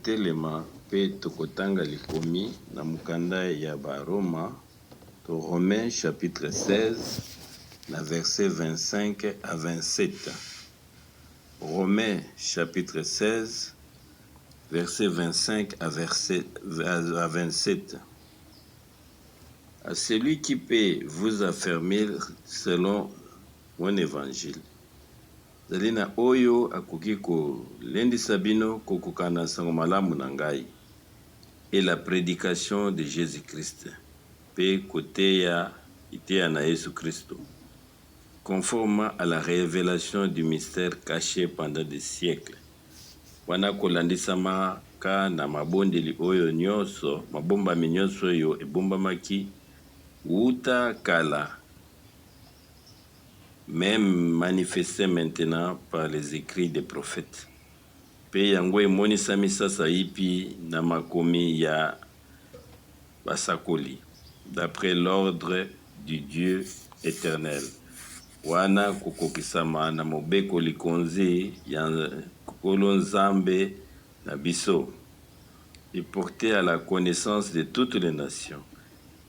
tokotelema pe tokotanga likomi na mukanda ya Roma, to Romains chapitre 16 na verset 25 à 27. Romains chapitre 16 verset 25 à 27. À celui qui peut vous affermir selon mon évangile. Zalina oyo akoki kolendisa bino kokokana sango malamu na ngai et la prédication de Jésus-Christ pe koteya iteya na Yesu Kristo conforme à la révélation du mystère caché pendant des siècles. Wana kolandisama ka na mabondeli oyo nyonso mabombami nyonso oyo ebombamaki wuta kala, même manifesté maintenant par les écrits des prophètes. Pe yango emonisami sasa ipi na makomi ya basakoli, d'après l'ordre du Dieu éternel. Wana kokokisama na mobeko likonzi ya kolo nzambe na biso, et porté à la connaissance de toutes les nations.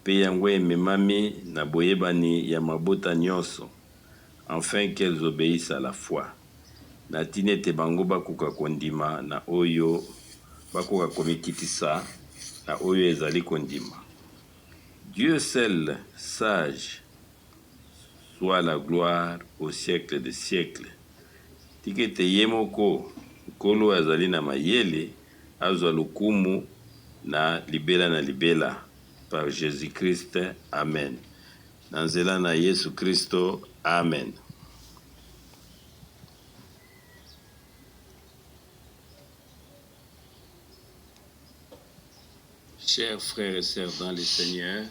Pe yango ememami na boyebani ya mabota nyonso, afin qu'elles obéissent à la foi. Natine ete bango bakoka kondima na oyo bakoka komikitisa na oyo ezali kondima. Dieu seul sage soit la gloire au siècle des siècles. Tikete yemoko kolo azali na mayele azwa lukumu na libela par Jésus-Christ. Amen. Nanzela na Yesu Kristo. Amen. Chers frères et sœurs dans le Seigneur,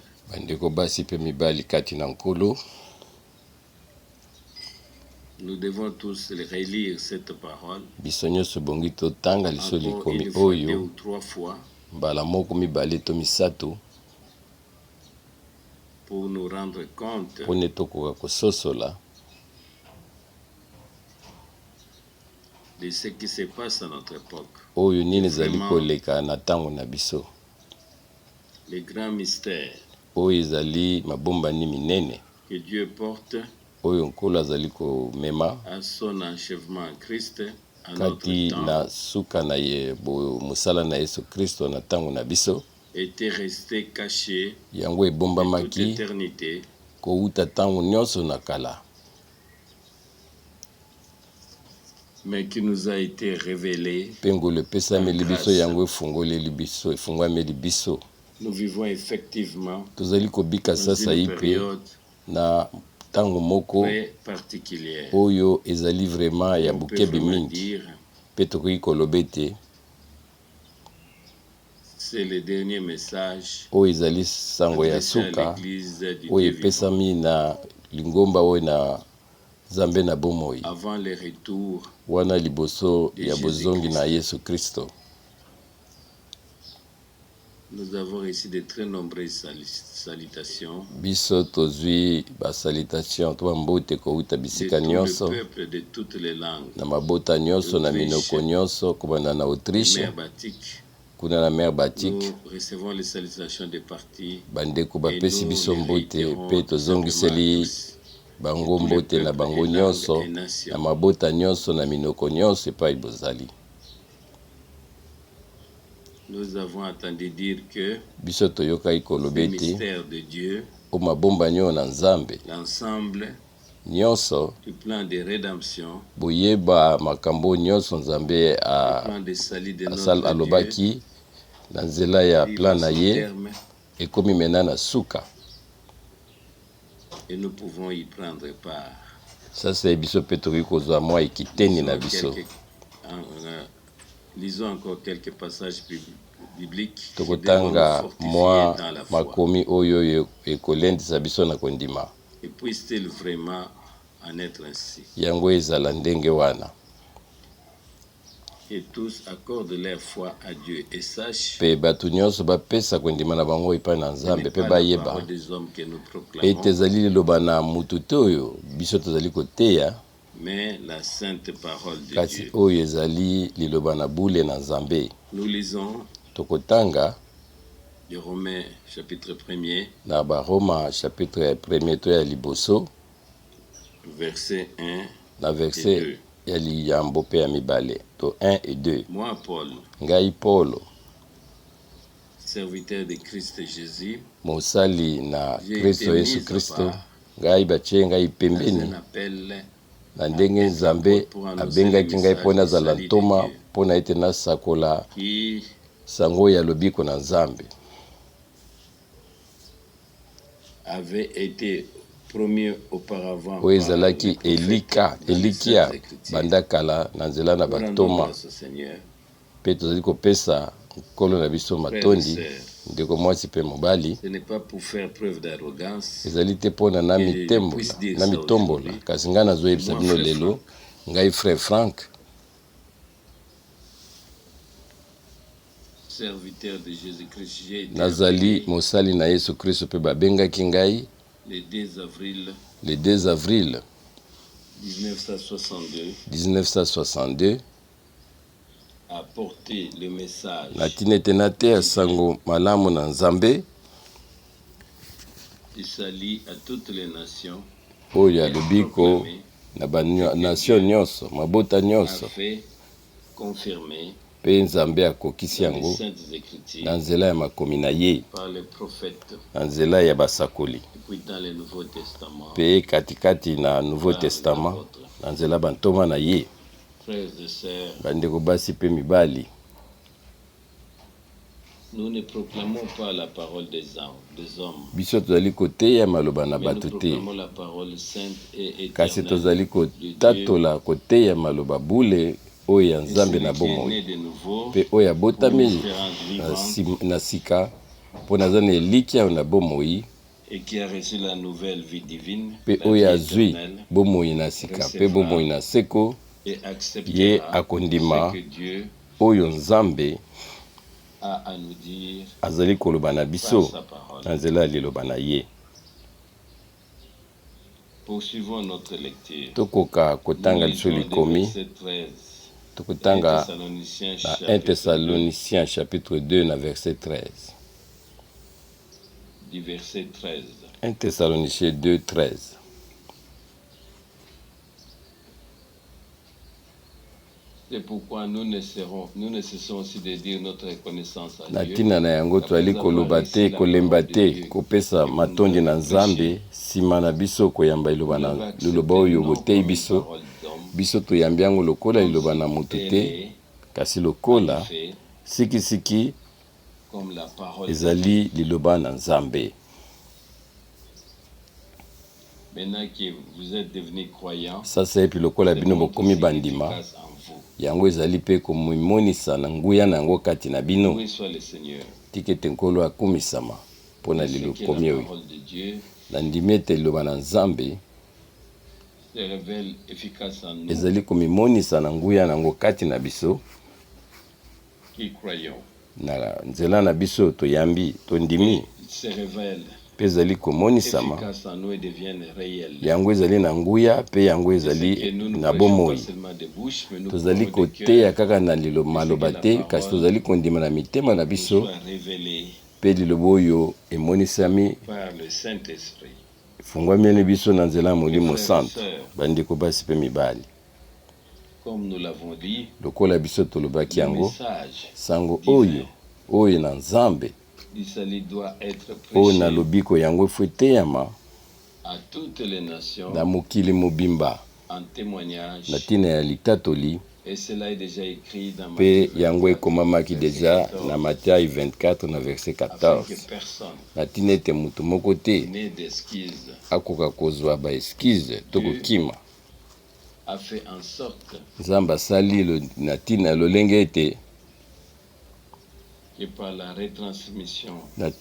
nous devons tous relire cette parole encore une fois, 2 ou 3 fois pour nous rendre compte de ce qui se passe à notre époque. Vraiment, les grands mystères que Dieu porte à son achèvement en Christ, à notre temps, était resté caché de toute éternité, mais qui nous a été révélé par grâce. Nous vivons effectivement dans une période très particulière. On peut vraiment dire c'est le dernier message adressé à l'église du Dieu vivant. Avant le retour de Jésus-Christ. Nous avons reçu de très nombreuses salutations de tout le peuple, de toutes les langues, Mère Batik. Nous recevons les salutations des partis et nous réitérons bango mbote na bango nyonso na mabota nyonso na minoko nyonso epai bozali. Nous avons entendu dire que biso toyokai koloba le mystère de Dieu, o mabomba nyonso na Nzambe, l'ensemble nyonso du plan de rédemption, boyeba makambo nyonso Nzambe alobaki na nzela ya plan na ye ekomi mena na suka. Et nous pouvons y prendre part. Ça c'est biso petri kozwa mwa ikiteni na biso. Lisons encore quelques passages bibliques. Tokotanga mwa makomi oyo ekolendisa biso na kondima. Et puisse-t-il vraiment en être ainsi. Yango ezala ndenge wana. Et tous accordent leur foi à Dieu et sachent pe batu nyonso bapesa kondima na bango epai na Nzambe pe bayeba ete ezali liloba na mutu te oyo biso tozali koteya mais la sainte parole de kasi Dieu. oyo ezali liloba na bule na Nzambe. Nous lisons Tokotanga de Romains chapitre 1er na Baroma chapitre 1er to ya liboso verset 1 na verset ya liyambo pe ya mibale to 1 et 2. Moi Paul, Ngai Paulo, serviteur de Christ Jésus, mosali na j'ai Kristo été Yesu mis à Kristo, part ngai batie ngai dans pembeni un appel na ndenge Nzambe abengaki ngai mpo nazala ntoma mpo na ete nasakola qui sango ya lobiko na Nzambe. avait été promis auparavant Oyo par ezalaki le prophète elikia dans les Saintes banda kala na nzela na Nous rendons bantoma, grâce au Seigneur. mpe tozali kopesa nkolo na biso matondi. Frères et sœurs, Ndeko mwasi mpe mobali, ce n'est pas pour faire preuve d'arrogance ezali te mpona na mitombola, kasi ngai nazoyebisa bino lelo, ngai frère Frank, serviteur de Jésus-Christ, j'ai été nazali appelé mosali na Yesu Kristo mpe babengaki ngai le 2 avril le 2 avril 1962 à porter le message na tina ete nateya sango malamu na Nzambe du salut à toutes les nations oyo ya lobiko na banation nyonso, mabota nyonso, fait confirmer mpe Nzambe akokisi dans les yango saintes écritures na nzela ya makomi na ye, par les prophètes na nzela ya basakoli, puis dans le Nouveau Testament. mpe katikati na Nouveau Testament na nzela bantoma na ye. Frères et sœurs, Bandeko basi mpe mibali, nous ne proclamons pas la parole des hommes, biso tozali koteya maloba na mais nous bato te, proclamons la parole sainte et kasi éternelle tozali de Dieu. kotatola koteya maloba bule oyo ya Et Nzambe celui na qui est bomoi, né de nouveau mpe oyo abotami pour l'espérance vivante na sika mpo naza na elikia na bomoi, et qui a reçu la nouvelle vie divine, mpe la oyo vie azwi éternelle, bomoi na sika mpe bomoi na seko, et ye acceptera akondima ce que Dieu oyo Nzambe a à nous dire azali koloba na par biso sa parole. na nzela ya liloba na ye. Poursuivons notre lecture. Tokoka kotanga Nous liso lisons likomi, le verset 13. tokotanga 1 Thessaloniciens na 1 chapitre 2, Thessaloniciens chapitre 2 na verset 13. du verset 13. 1 Thessaloniciens 2, 13. C'est pourquoi nous ne cessons aussi de dire notre reconnaissance à Na Dieu. tina na yango toali koloba te, kolemba te, kopesa matondi na Nzambe nsima na biso koyamba liloba na liloba oyo boteyi biso. Biso toyambi yango lokola liloba na mutu te, kasi lokola sikisiki comme la parole. ezali liloba na Nzambe. Maintenant que vous êtes devenus croyants, Sasa epi lokola bino bokomi bandima, efficace en vous. yango ezali mpe komimonisa na nguya na yango kati na bino. Loué soit le Seigneur. Tika ete nkolo akumisama mpo na Ce que lilokomi la oyo. parole de Dieu Nandimi ete liloba na Nzambe se révèle efficace en nous ezali komimonisa na nguya na yango kati na biso, qui croyons. na nzela na biso toyambi tondimi, Il se révèle mpe ezali komonisama, efficace en nous et deviennent réels. yango ezali na nguya mpe yango C'est que ezali nous ne na prêchons pas bomoi. seulement de bouche, mais nous Tozali croyons de koteya cœur kaka na maloba te, kasi tozali kondima na mitema na nous biso, soit révélé mpe liloba oyo emonisami par le Saint-Esprit. efungwameli biso na nzela ya molimo Frères et santo. sœurs, Bandeko basi mpe mibali, comme nous l'avons dit, lokola biso tolobaki le yango, message sango divin oyo na Nzambe du salut doit être oyo prêché na lobiko yango efo eteyama à toutes les nations na mokili mobimba en témoignage, na ntina ya litatoli, et cela est déjà écrit dans mpe Matthieu yango 24, ekomamaki verset deja 14, na Matthieu 24 na verset afin 14, que personne na ntina ete moto moko te n'ait d'excuse, akoka kozwa baeskize to kokima. a fait en sorte Nzambe asali na ntina ya lolenge ete que par la retransmission,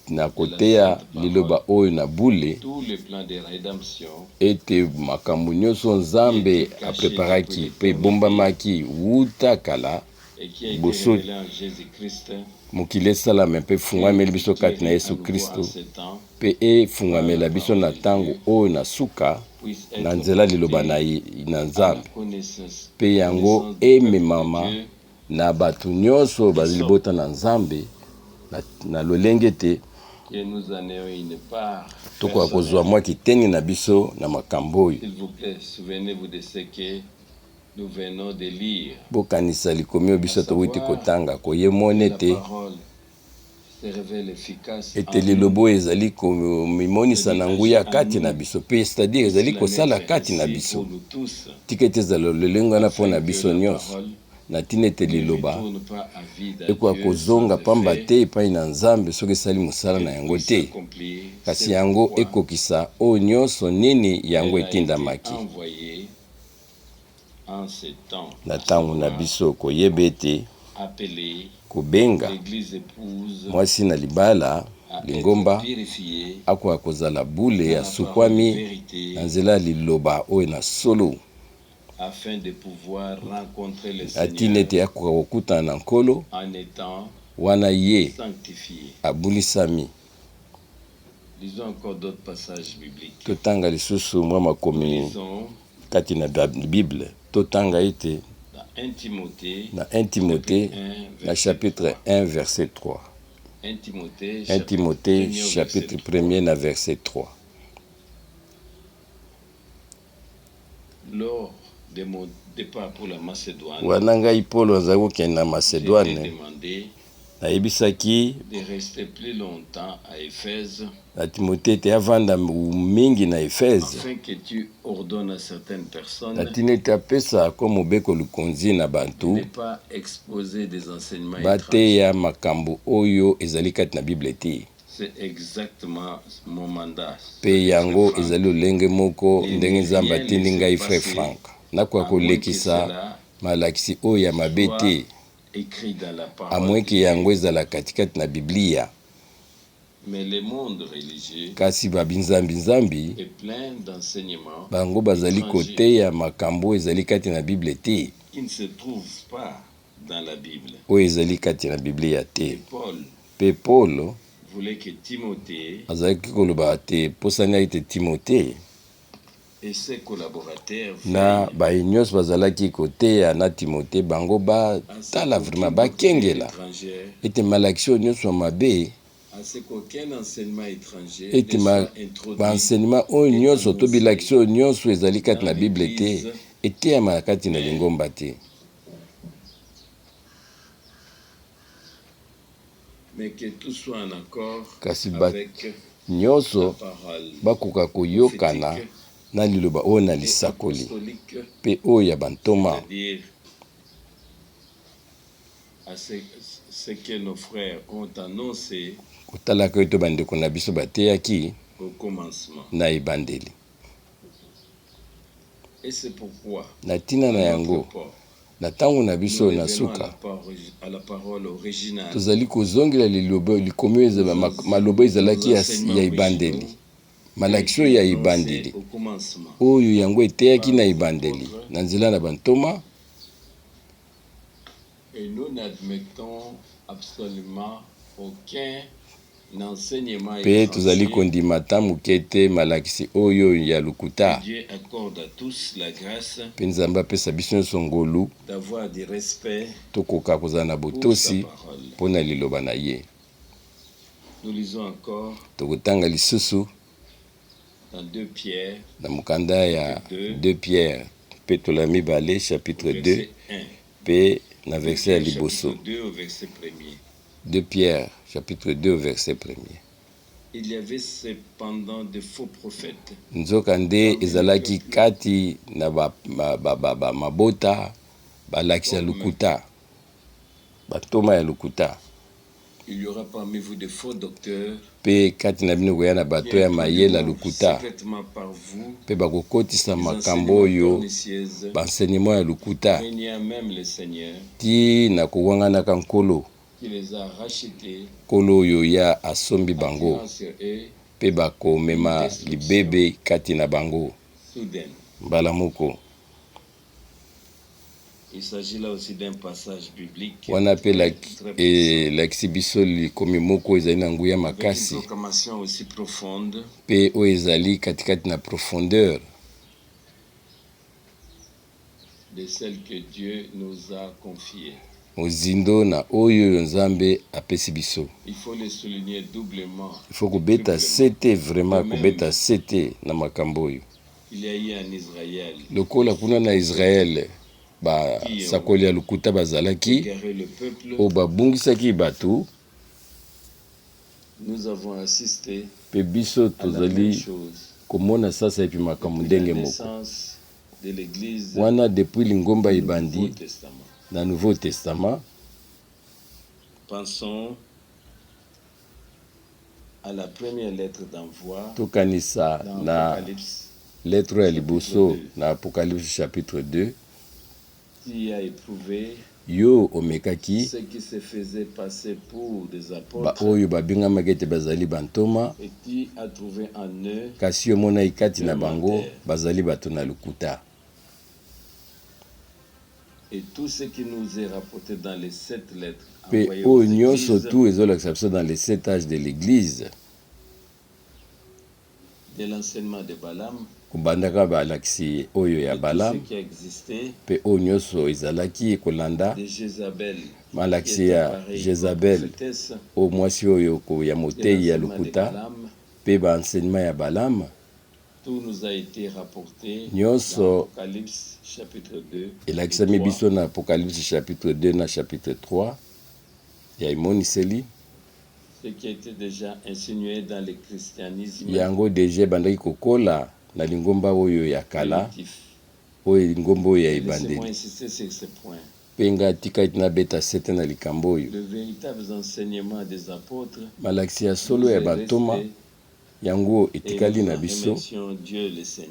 na koteya liloba oyo na bule, tout le plan de rédemption ete makambo nyonso Nzambe apreparaki mpe ebombamaki wuta kala et qui a été Bosso- révélé en Jésus-Christ mokili esalama mpe efungwameli biso kati na Yesu Kristo mpe efungwamela biso na ntango oyo na suka na nzela liloba na Nzambe mpe yango ememama na bato nyonso bazali libota na Nzambe na lolenge te tokoka kozwa mwa kitenge na biso na makambo oyo. Bokanisa likomi oyo biso towuti kotanga koyemona ete liloba oyo ezali komimonisa na nguya kati na biso mpe c'est-à-dire ezali kosala kati na biso tika ete ezala lolenge wana mpo na biso nyonso na ntina ete liloba ekoka kozonga pamba te epai na Nzambe soki esali mosala na yango te, kasi yango ekokisa oyo nyonso nini yango etindamaki na ntango na biso koyeba ete kobenga mwasi na libala lingomba akoka kozala bule ya sukwami na nzela ya liloba oyo na solo atina ete akoka kokutana na Nkolo wana ye abulisami. Totanga lisusu mwa makomi kati na Bible. Totanga ete na 1 Timothée na chapitre 1 verset 3. 1 Timothée chapitre 1er na verset 3. Lors de mon départ pour la Macédoine, wana ngai Paulo azali kokende na Macédoine, nayebisaki de rester plus longtemps à Éphèse na Timothée ete avanda mingi na Efeze afin que tu ordonnes à certaines personnes natina ete apesa ko mobeko lukonzi na bantu ne pas exposer des enseignements bateya makambo oyo ezali kati na Bible te. C'est exactement mon mandat. Pe yango ezali lolenge moko ndenge Nzambe atindi ngai Frère Frank nakoka kolekisa malakisi oyo ya mabe te amweki yango ezala katikati na Biblia. Kasi babinzambi bango bazali koteya makambo ezali kati na Bible te oyo ezali kati na Biblia te. Pe Paulo azalaki koloba te posani ete Timothée na baye nyonso bazalaki koteya na Timothée bango batala vraiment bakengela ete malakisi oyo nyonso ya mabe ete baenseignement oyo nyonso to bilakisi oyo nyonso ezali kati na Bible te eteyama kati na lingomba te. Kasi nyonso bakoka koyokana na liloba oyo na lisakoli pe oyo ya bantoma kotalaka oyo to bandeko na biso bateyaki na ebandeli. Na ntina na yango na ntango na biso na suka tozali kozongela liloba likomi maloba ezalaki ya ebandeli malakisi oyo ya ebandeli oyo yango eteyaki na ebandeli na nzela na bantoma. Pe tozali kondima ta moke te malakisi oyo ya lokuta pe Nzambe apesa biso nyonso ngolu tokoka kozala na botosi mpo na liloba na ye. Tokotanga lisusu na mokanda ya 2 Pierre pe tola mibale chapitre 2 pe na verset ya liboso. 2 Pierre chapitre 2 verset 1er. Il y avait cependant de faux prophètes. Nzoka nde ezalaki kati na mabota balakisi ya lukuta batoma ya lukuta. Il y aura parmi vous de faux docteurs. Pe kati na bino koya na bato ya mayela lukuta pe bakokotisa makambo oyo baenseignement ya lukuta ti na kowanganaka Nkolo Nkolo oyo ya asombi bango pe bakomema libebe kati na bango mbala moko. Il s'agit là aussi d'un passage biblique. Wana pe lakisi biso likomi moko ezali na nguya Avec une makasi proclamation aussi profonde pe oyo ezali katikati na profondeur de celle que Dieu nous a confiée. mozindo na oyo nzambe apesi biso. Il faut le souligner doublement. Il faut kobeta sete vraiment kobeta sete na makambo oyo. Il y a eu en Israël. Lokola kuna na Israël ba sakoli ya lukuta bazalaki o babungisaki bato. Nous avons assisté pe biso tozali komona sasa epi makambo ndenge moko de l'église wana depuis lingomba ebandi na Nouveau Testament. Pensons à la première lettre d'envoi tokanisa na lettre ya liboso na Apocalypse chapitre 2 qui a éprouvé yo omekaki ce qui se faisait passer pour des apôtres ba oyo babingamaki ete bazali bantoma et qui a trouvé en eux kasi omonaki kati na bango bazali bato na lokuta. Et tout ce qui nous est rapporté dans les 7 lettres pe oyo nyonso tu ezolakisa biso dans les 7 âges de l'église de l'enseignement de Balaam kubandaka balakisi oyo ya Balaam pe oyo nyonso ezalaki ekolanda malakisi ya Jezabel oyo mwasi oyo ya motei ya lokuta pe baenseignement ya Balaam. Tout nous a été rapporté nyonso dans Apocalypse chapitre 2 elakisami biso na Apocalypse chapitre 2 na chapitre 3 ya imoniseli ce qui a été déjà insinué dans le christianisme yango deja bandaki kokola na lingomba oyo ya kala oyo lingomba oyo ya ebandeli mpe nga tikaki nabeta sete na likambo oyo malakisi ya solo ya bantoma yango etikali na biso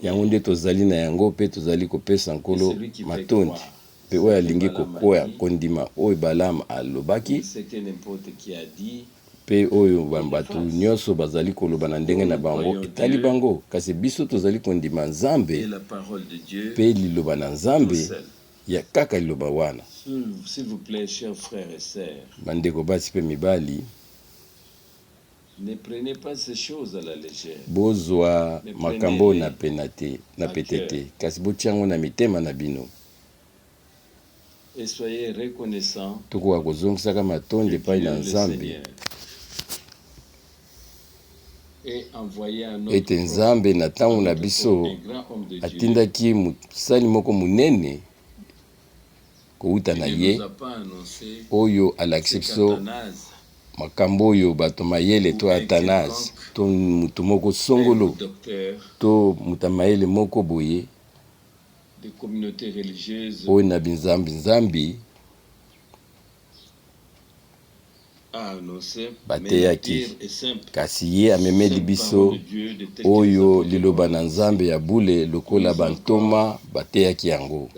yango nde tozali na yango mpe tozali kopesa nkolo matondi mpe oyo alingi kokwea kondima oyo Balaam alobaki mpe oyo bato nyonso bazali koloba na ndenge na bango etali bango kasi biso tozali kondima Nzambe mpe liloba na Nzambe ya kaka liloba wana. Bandeko basi mpe mibali, ne prenez pas ces choses à la légère. Bozwa makambo na penate na petete kasi botiango na mitema na bino. Et soyez reconnaissants. Tuko akozongisaka matondi epai na Nzambe. Ete Nzambe na ntango na biso atindaki mosali moko munene kouta na ye oyo alakisi biso makambo oyo bato mayele to Athanase to mutu moko songolo to mutu mayele moko boye oyo na binzambi bateyaki kasi ye amemeli biso oyo liloba na Nzambe ya bule lokola bantoma bateyaki yango.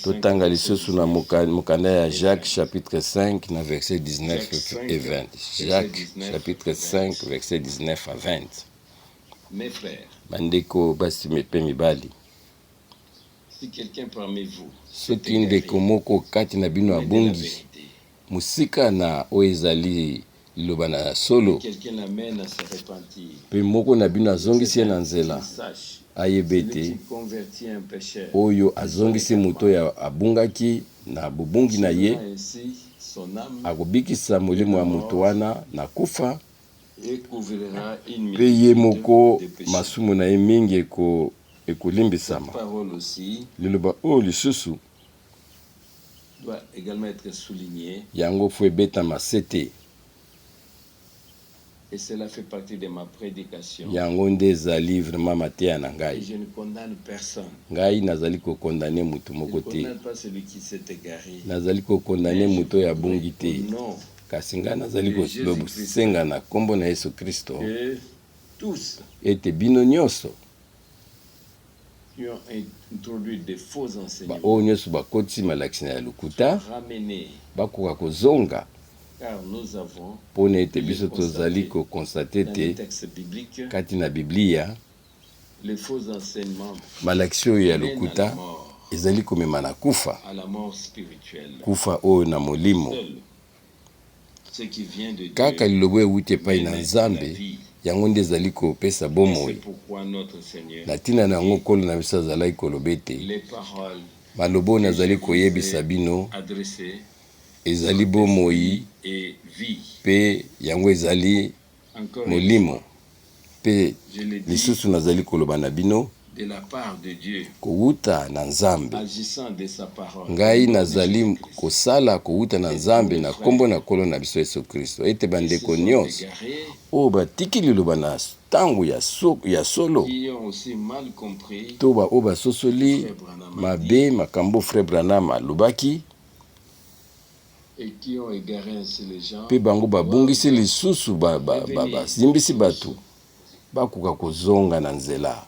Totanga lisusu na mokanda ya Jacques chapitre 5 na verset 19 et 20. Jacques chapitre 5 verset 19 à 20. Mes frères, bandeko basi mepe mibali, si quelqu'un parmi vous soki ndeko moko kati na bino abungi musika na oyo ezali liloba na solo mpe moko na bino azongisi ye na nzela ayeba ete oyo azongisi moto oyo abungaki na bobungi na ye akobikisa molimo ya moto wana na kufa mpe ye moko masumu na ye mingi ekolimbisama. Liloba oyo lisusu doit également être souligné. Yango fo ebetama sete. Et cela fait partie de ma prédication. Yango nde ezali vraiment mateya na ngai. Je ne condamne personne. Ngai nazali kokondane mutu moko te. Je ne condamne pas celui qui s'est égaré. Nazali kokondane mutu oyo abungi te. Kasi ngai nazali kosenga na kombo na Yesu Kristo tous ete bino nyonso qui ont introduit des faux enseignements oyo nyonso bakotisi malakisi ya lokuta bakoka kozonga car nous avons mpona ete biso tozali kokonstate te kati na Biblia les faux enseignements malakisi oyo ya lokuta ezali komema na kufa, à la mort spirituelle. kufa oyo na molimo. Seul ce qui vient de Kaka Dieu lilobo ewuti epai na mène la Nzambe, vie. yango nde ezali kopesa Et c'est bomoi. pourquoi notre Seigneur, Na ntina na yango nkolo na biso azalaki koloba ete les paroles maloba oyo que je nazali vous koyebisa ai bino adressées ezali bomoi et vie. mpe yango ezali Encore une molimo. fois, Mpe je le dis lisusu nazali koloba na bino de la part de Dieu, kowuta na Nzambe. agissant de sa parole. Ngai au nom de nazali Jésus-Christ. kosala kowuta na Nzambe na kombo na nkolo na biso Yesu Kristo ete Ils se bandeko sont nyonso égarés, oyo batiki liloba na ntango ya solo qui ont aussi mal compris to oyo basosoli Frère Branham mabe makambo Frère Branham alobaki, et qui ont égaré ainsi les gens. mpe bango babungisi lisusu bazimbisi bato bakoka kozonga na nzela.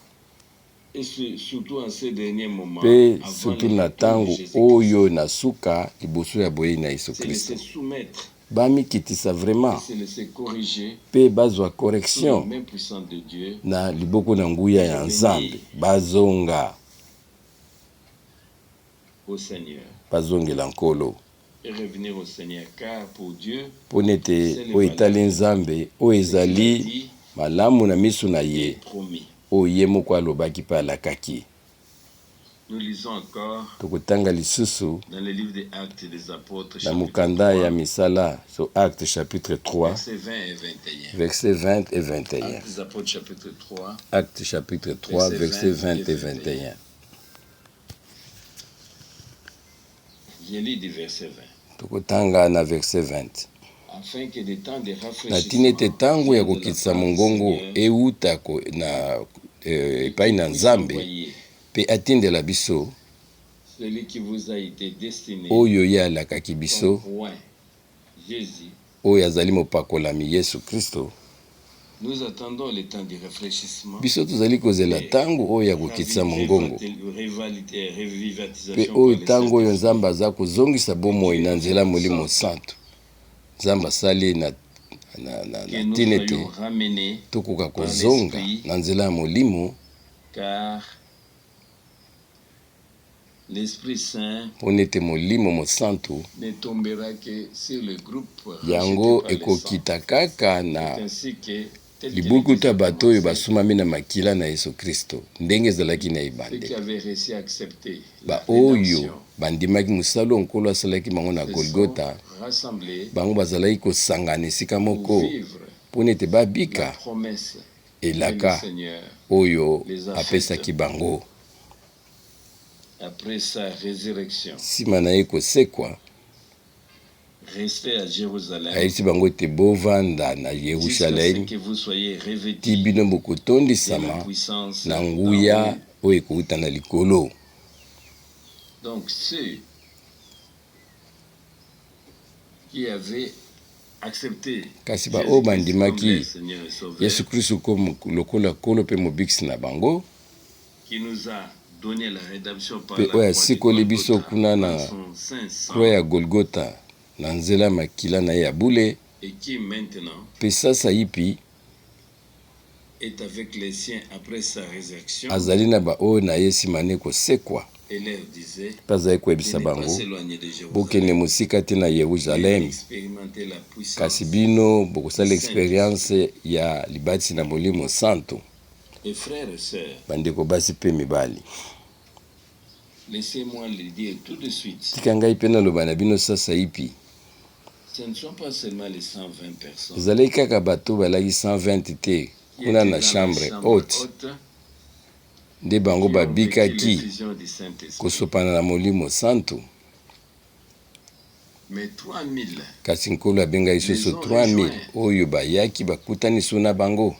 Et surtout en ces derniers moments, Mpe avant surtout le na retour de ntango Jésus-Christ, oyo na suka liboso ya boyei na Yesu c'est laisser Kristo soumettre, bamikitisa vraiment c'est laisser corriger mpe bazwa sous la correction main puissante de Dieu, na liboko na nguya ya Nzambe, bazonga au Seigneur. bazongela nkolo Et revenir au Seigneur, car pour Dieu, mpo nete oyo etali Nzambe oyo ezali dit malamu na miso na et ye promis. oyo ye moko alobaki mpe alakaki. Nous lisons encore Tokotanga lisusu dans le livre des Actes des Apôtres, na chapitre mokanda 3, ya misala so Acte chapitre 3 versets 20 et 21. versets 20 et 21. Actes des Apôtres, chapitre 3, Acte chapitre 3 versets 20 et 21. je lis du verset 20. Tokotanga na verset 20. Afin que des temps de Na tina ete rafraîchissement ntango ya viennent de la kokitisa part du mongongo Seigneur, euta epai na puisse Nzambe envoyer mpe atindela biso celui qui vous a été destiné oyo ye alakaki comme biso point, Jésus. oyo azali mopakolami Yesu Kristo. Nous attendons le temps du rafraîchissement. Biso tozali kozela ntango oyo ya kokitisa mongongo mpe oyo ntango oyo Nzambe aza kozongisa bomoi na nzela Molimo Santo. Nzambe asali na ntina ete tokoka kozonga na nzela ya Molimo, car l'Esprit Saint mpo nete Molimo Mosantu ne tombera que sur le groupe yango racheté par le sang. ekokita kaka na Ainsi que tel que libukuta l'Église a bato oyo commencé, basumami na makila na Yesu Kristo ndenge ezalaki na ceux ebande. qui avaient réussi à accepter la Baoyo rédemption bandimaki mosala nkolo asalaki bango na se Golgota, sont rassemblés bango bazalaki kosangana esika pour moko vivre mpo nete la babika promesse que le elaka Seigneur, oyo les a apesaki bango après sa résurrection, nsima na ye kosekwa. restez à Jérusalem ayebisi bango ete bovanda na jusqu'à ce Yerusalemi que vous soyez ti revêtus bino de bokotondisama la puissance na d'en nguya haut. oyo ekouta na likolo. Donc ceux qui avaient accepté Kasi Jésus-Christ baoyo comme bandimaki leur Seigneur et Sauveur, Yesu Kristo lokola nkolo mpe mobikisi na bango, qui nous a donné la rédemption par mpe la oyo croix asikoli de biso Golgotha, kuna na par son saint sang, kroa ya Golgota na nzela makila na ye ya bule, et qui maintenant mpe sasa yipi est avec les siens après sa résurrection, azali na baoyo na ye nsima ne kosekwa, et leur disait mpe azali de koyebisa ne pas bango s'éloigner de bokende Jérusalem, mosika te na mais Yerusalemi, expérimenter la puissance kasi bino bokosala experience ya libatisi na Molimo Santo. et frères et sœurs. Bandeko basi mpe mibali, Laissez-moi le dire tout de suite. tika ngai mpe naloba na bino sasa yipi Ce ne sont pas seulement les 120 personnes ezalaki kaka bato balaki 120 te qui kuna étaient na dans chambre la chambre haute haute nde bango qui ont vécu babikaki l'effusion du Saint-Esprit. kosopana na Molimo Santo, Mais 3000 kasi nkolo abengaki soso 3000 oyo bayaki bakutani so na bango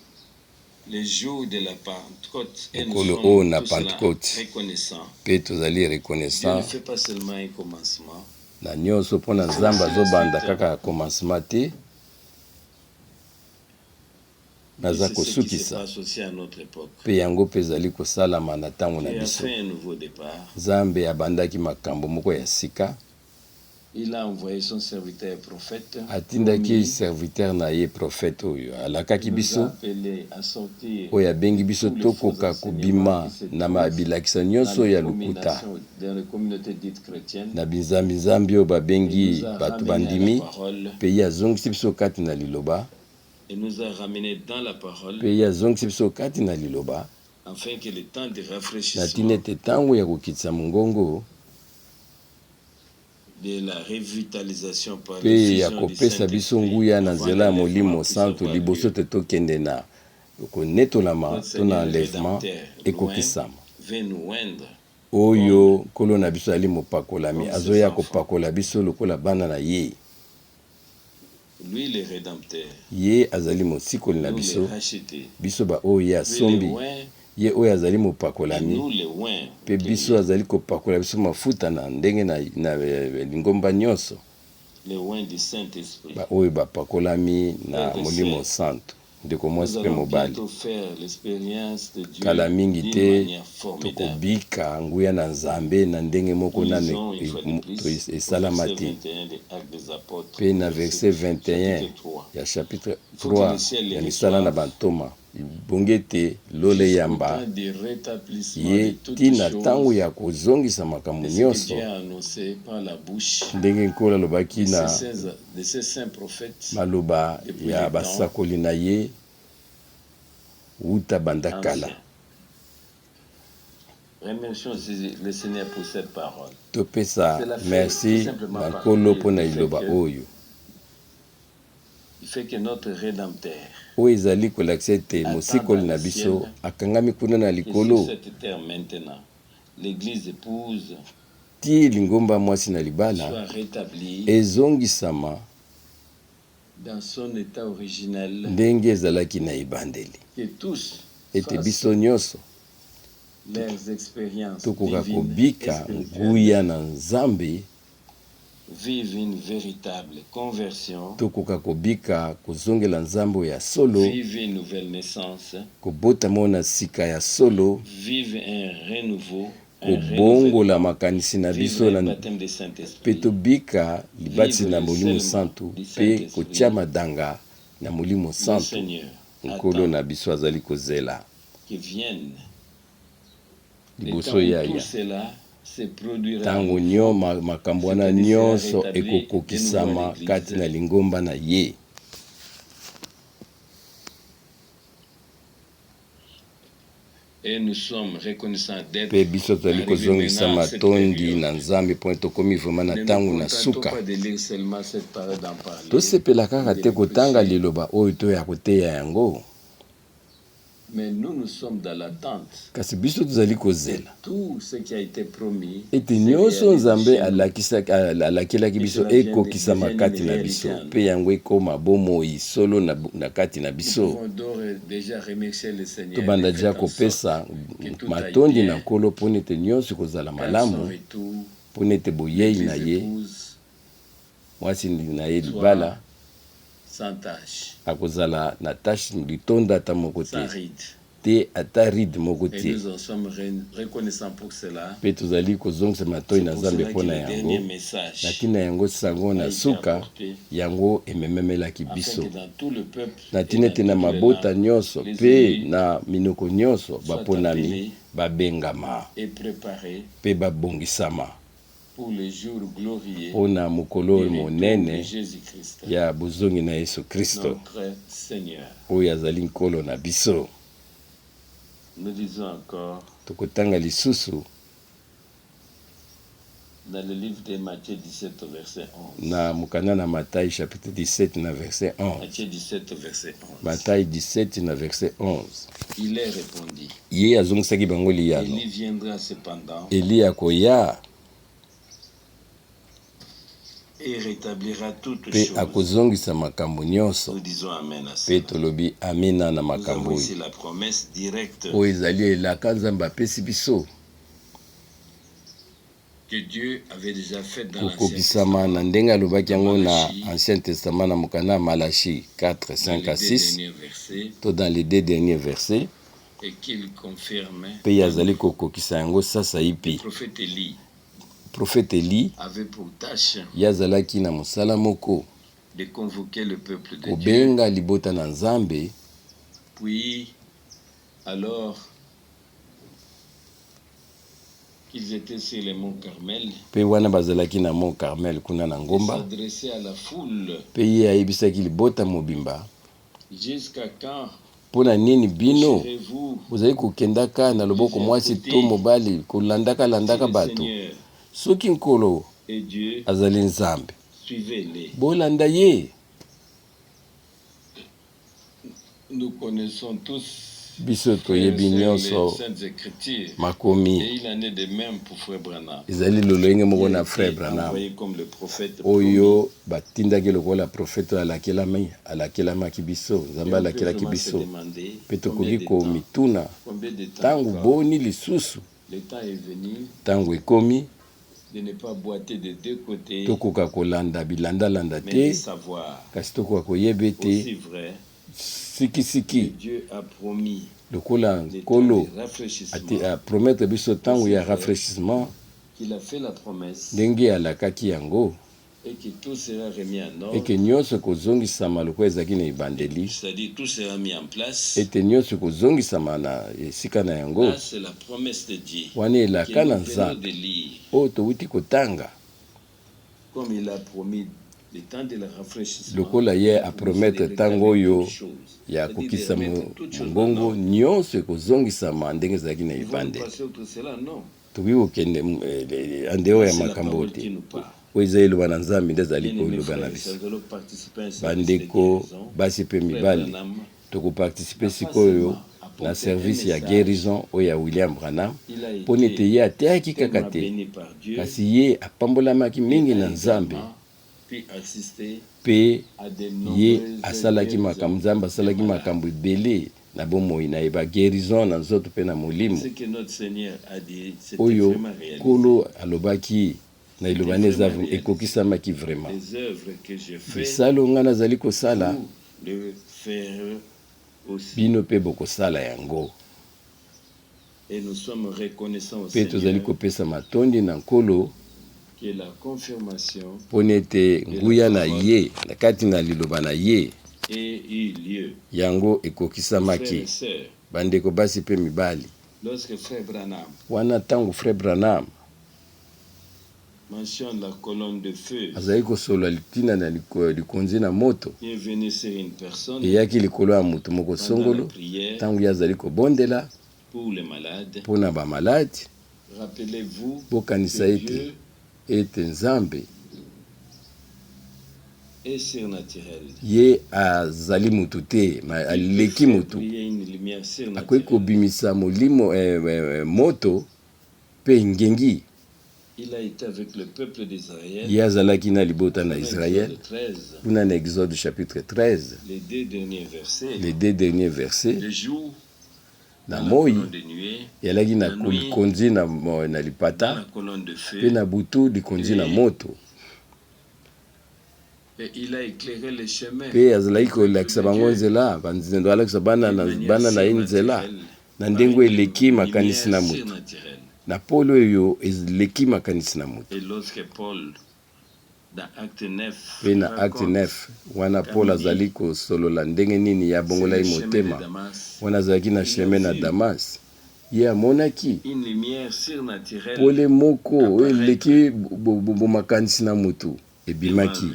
les jours de la Pentecôte, et nous Okolo sommes o na tous là Pentecôte. reconnaissants. mpe tozali Dieu ne reconnaissant fait pas seulement un commencement, na nyonso mpo na Nzambe azobanda kaka commencement te, naza c'est ce qui se kosukisa passe aussi à notre époque. mpe yango mpe ezali kosalama na ntango na Et a biso. fait un nouveau départ. Nzambe abandaki makambo moko ya sika Il a envoyé son serviteur prophète. atindaki serviteur na ye prophète oyo alakaki biso oyo abengi biso tokoka kobima na mabilakisa nyonso ya lokuta na binzambi oyo babengi bato bandimi mpe ye azongisi biso kati na liloba mpe ye azongisi biso kati na liloba na ntina ete ntango ya kokitisa mongongo mpe ya kopesa biso nguya na nzela ya molimo santo liboso te tokende na konetolama to na enlèvement ekokisama oyo nkolo na biso ali mopakolami azoya kopakola biso lokola bana na ye ye azali mosikoli na biso biso baoyo ye asombi ye oyo azali mopakolami mpe biso azali kopakola biso mafuta na ndenge na lingomba nyonso baoyo bapakolami na molimo santo ndeko mwasi mpe mobali kala mingi te tokobika nguya na nzambe na ndenge moko nano esalama te mpe na verset 21 ya chapitre 3 ya misala na bantoma bonge te lole yamba ye ntina ntango ya kozongisa makambo nyonso ndenge nkolo alobaki na maloba ya basakoli na ye wuta banda kala. Topesa merci na nkolo mpo na liloba oyo oyo ezali kolakisa ete mosikoli na biso akangami kuna na likolo ti lingomba mwasi na libala ezongisama ndenge ezalaki na ebandeli ete biso nyonso tokoka kobika nguya na nzambe vive une véritable conversion, tokoka kobika kozongela nzambe ya solo, vive une nouvelle naissance, kobota mona sika ya solo, vive un renouveau, kobongola makanisi na biso na mpe tobika libatisi na molimo santu mpe kotia madanga na molimo santu. Nkolo na biso azali kozela liboso yaya ntango nyo makambo wana nyonso ekokokisama kati na lingomba na ye. Mpe biso tozali kozongisa matondi na nzambe mpo tokomi vraimen na ntango na suka. Tosepela kaka te kotanga liloba oyo to ya koteya yango. Kasi biso tozali kozela ete nyonso nzambe alakelaki biso ekokisama kati na biso mpe yango ekoma bomoi solo na kati na biso. Tobanda deja kopesa matondi na nkolo mpona ete nyonso kozala malamu, mpona ete boyei na ye mwasi na ye libala akozala na tache litonda ata moko te ata ride moko te. Mpe tozali kozongisa matoyi na nzambe mpona yango na ntina yango sango na suka yango emememelaki biso na ntina ete na mabota nyonso mpe na minoko nyonso baponami babengama mpe babongisama mpona mokolo monene ya bozongi na Yesu Kristo oyo azali nkolo na biso. Tokotanga lisusu na mokanda na Matayi chapitre 17 na verset 11. Matayi 17 na verset 11. Ye azongisaki bango liyano Eli akoya mpe akozongisa makambo nyonso mpe tolobi amina na makambo oyo ezali elaka nzambe apesi biso kokokisama na ndenge alobaki yango na Ancien Testament na mokanda ya Malachi 4, 5 à 6 to dans les 2 derniers versets mpe azali kokokisa yango sasa ipi Prophète Eli avait pour tâche yazalaki na mosala moko de convoquer le peuple de Dieu. kobenga libota na Nzambe. Puis, alors qu'ils étaient sur le mont Carmel, Pe wana bazalaki na mont Carmel kuna na il ngomba. s'adressait à la foule. Pe ye ayebisaki libota mobimba. Jusqu'à quand Pona nini bino cherez-vous bozali kokendaka na loboko mwasi to mobali kolandaka bato? Seigneur Soki nkolo et Dieu, azali Nzambe, suivez-les. bolanda ye. Nous connaissons tous Biso frères et toyebi sœurs, les nyonso Saintes Écritures. Et makomi il en est de même pour Frère Branham. ezali lolenge moko Il na a frère été Branham envoyé comme le prophète promis. oyo batindaki lokola profete alakelamaki biso, Et Nzambe on peut alakelaki vraiment se biso. demander Pe combien tokoki de temps, komituna combien de temps ntango encore boni lisusu, le temps est venu ntango ekomi de ne pas boiter de deux côtés, tokoka kolanda bilandalanda mais de te, savoir kasi tokoka koyeba ete aussi vrai que sikisiki Dieu a promis lokola des temps nkolo de rafraîchissement, apromettre biso ntango ya rafraîchissement qu'il a fait la promesse ndenge alakaki yango, et que tout sera remis en ordre, eke nyonso kozongisama lokola ezalaki na ebandeli, c'est-à-dire tout sera mis en place. ete nyonso kozongisama na esika na yango. Là, c'est la promesse de Dieu Wana que elaka na nous venons de Nzambe lire, oyo towuti kotanga, comme il a promis le temps de la rafraîchissement. lokola ye il a promis apromettre de ntango rétablir oyo toutes choses, ya c'est-à-dire de kokisa remettre toutes choses en mongongo ordre. nyonso ekozongisama ndenge ezalaki na Ils vont ebandeli. passer outre cela, non. Tokoki kokende andeo ya C'est la makambo parole qui te nous parle. oyo eza eloba na Nzambe nde ezali Bien-aimés koloba frères na et biso. sœurs, nous allons participer à un service de Bandeko guérison. basi pe Frère mibali Branham, tokoparticipe sikoyo na service ya guérison oyo ya William Branham, il a mpona ete été ye ateyaki kaka tellement te, béni par Dieu, kasi ye apambolamaki mingi il na a Nzambe, également pu assister mpe à de ye nombreuses asalaki makambo, Nzambe asalaki guérisons. makambo ebele na bomoi na ye, baguérison na nzoto mpe na molimo Ce que notre Seigneur a dit, c'était oyo vraiment réalisé. nkolo alobaki na eloba nde eza ekokisamaki vraiment. Les œuvres que je fais, bisalo nga nazali kosala vous le faire aussi. bino mpe bokosala yango. Et nous sommes reconnaissants au Mpe tozali Seigneur kopesa matondi na nkolo que la confirmation mpona ete nguya na ye na kati na liloba na ye ait eu lieu. yango Frères ekokisamaki. et sœurs, Bandeko basi mpe mibali, lorsque Frère Branham wana ntango frère Branham mentionne la colonne de feu azali kosolola litina na likonzi na moto, qui est venue sur une personne eyaki likolo ya moto moko pendant la songolo prière ntango ye azali kobondela pour les malades, mpona bamaladi. rappelez-vous Bokanisa que ete Dieu ete Nzambe est surnaturel. ye azali mutu te, ma aleki mutu, Briller une lumière akoki surnaturelle. kobimisa molimo moto mpe ngengi. Il a été avec le peuple d'Israël. Ye azalaki na libota na Dans Israël Exode 13, kuna na Exode chapitre 13, les deux derniers versets. les deux derniers versets. Le jour, Na dans la moi colonne de nuée, yalaki na la nuit, likonzi na dans la lipata colonne de mpe feu. na butu likonzi na moto, Et il a éclairé les chemins. mpe azalaki kolakisa bango nzela, banzendo alakisa bana na ye nzela na ndenge eleki makanisi na moto, na pole oyo eleki makanisi na moto. Et lorsque Paul, dans Acte 9, Mpe na acte 9 wana Paul azali kosolola ndenge nini ya bongola ye motema, wana azalaki na chemin na Damas, ye amonaki une lumière surnaturelle pole moko oyo eleki makanisi na motu ebimaki,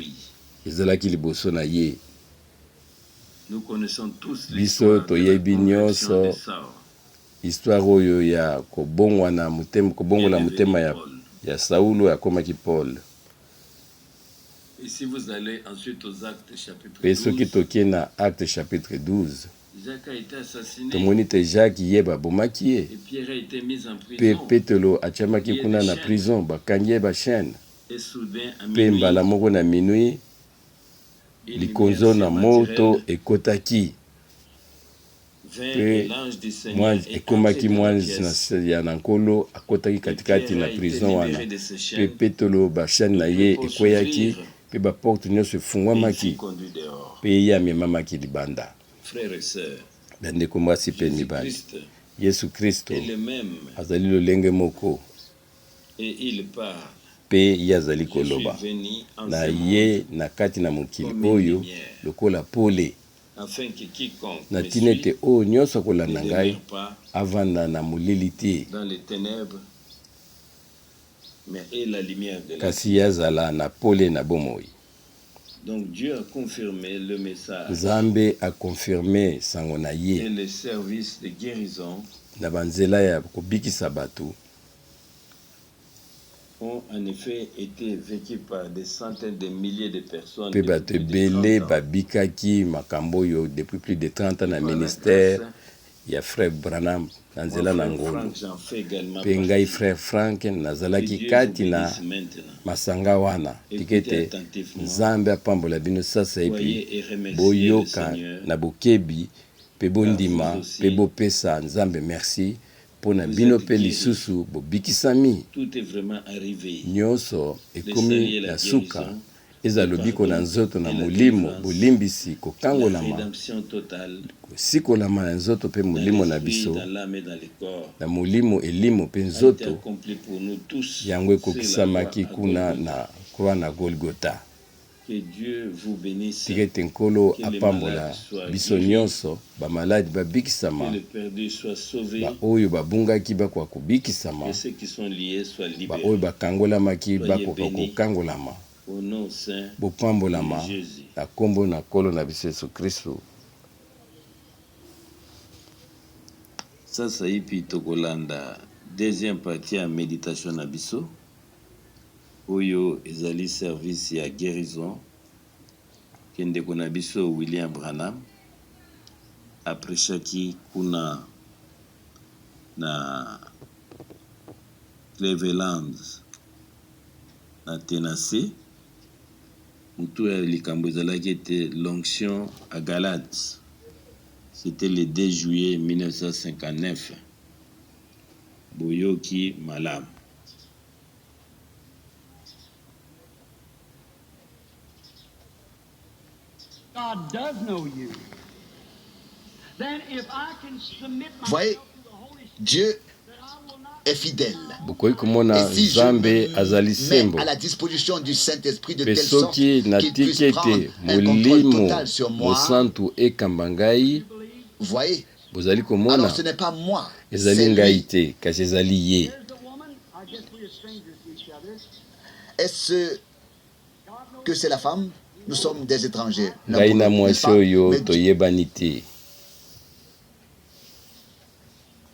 ezalaki liboso na ye. Nous connaissons tous Biso l'histoire de la toyebi conversion nyonso de Saul. histoire oyo ya kobongola motema ya Saulo akomaki Paul. Et si vous allez ensuite aux Actes chapitre Mpe soki 12, tokie na acte chapitre 12 Jacques a été assassiné tomoni te Jacques ye babomaki ye, et Pierre a été mis en mpe prison. Petelo atiamaki kuna na prison, bakangi ye bachaine. Et soudain, à Mpe minuit, mbala moko na minui une likonzo na lumière moto surnaturelle ekotaki, vint mpe et l'ange du Seigneur est entré ekomaki dans la mwanzi pièce. ya na nkolo akotaki katikati na prison wana, mpe Petelo bachaine na ye ekweyaki, mpe baporte nyonso efungwamaki, conduit dehors. mpe ye amemamaki libanda. Frères et sœurs, Bandeko mwasi mpe mibali, Christ Yesu Kristo est le même azali lolenge moko, et il parle pe ye azali koloba na ye na kati na mokili oyo lokola pole na ntina ete oyo nyonso akolanda ngai avanda na molili te kasi ye azala na pole na bomoi. Donc Dieu a confirmé le message. Nzambe a confirmé sango na ye. Et les services de guérison na banzela ya kobikisa bato ont en effet été vécus par des centaines de milliers de personnes. Pe bato ebele babikaki makambo yo depuis plus de 30 ans na ministère ya frère Branham na nzela na ngolo. Pe ngai frère Frank nazalaki kati na masanga wana tikete Nzambe apambola bino sasa epi boyoka na bokebi pe bondima pe bopesa Nzambe merci pona bino pe lisusu bobikisami nyonso ekomi ya suka ezalobi ko na nzoto na molimo bolimbisi kokangolama sikolama na nzoto pe molimo na biso na molimo elimo pe nzoto yango ekokisamaki kuna na croix na Golgotha. Tikete nkolo apambola biso nyonso bamaladi babikisama baoyo babungaki bakwa kubikisama baoyo bakangolamaki bakoka kokangolama bopambolama na kombo na nkolo na biso Yesu Kristo. Sasa ipi tokolanda deuxième partie ya méditation na biso oyo ezali service ya guérison kendeko na biso William Branham aprechaki kuna na Cleveland na Tennessee. Mutu ya likambo ezalaki ete l'onction à Galate. C'était le 2 juillet 1959. Boyoki malam. God does know you. Then if I can submit Voyez, Dieu est fidèle. Bokoyi komona Nzambe azali sembo. À la disposition du Saint-Esprit de telle pe sorte soki qu'il puisse natikete prendre un contrôle molimo total sur moi. mosantu ekamba ngai Voyez, bozali komona alors ce n'est pas moi, ezali c'est ngai lui. te kasi ezali ye. there's the woman, I guess we're strangers to each other. Est-ce que c'est la femme? Nous sommes des étrangers. Ngai na mwasi oyo Mais toyebani te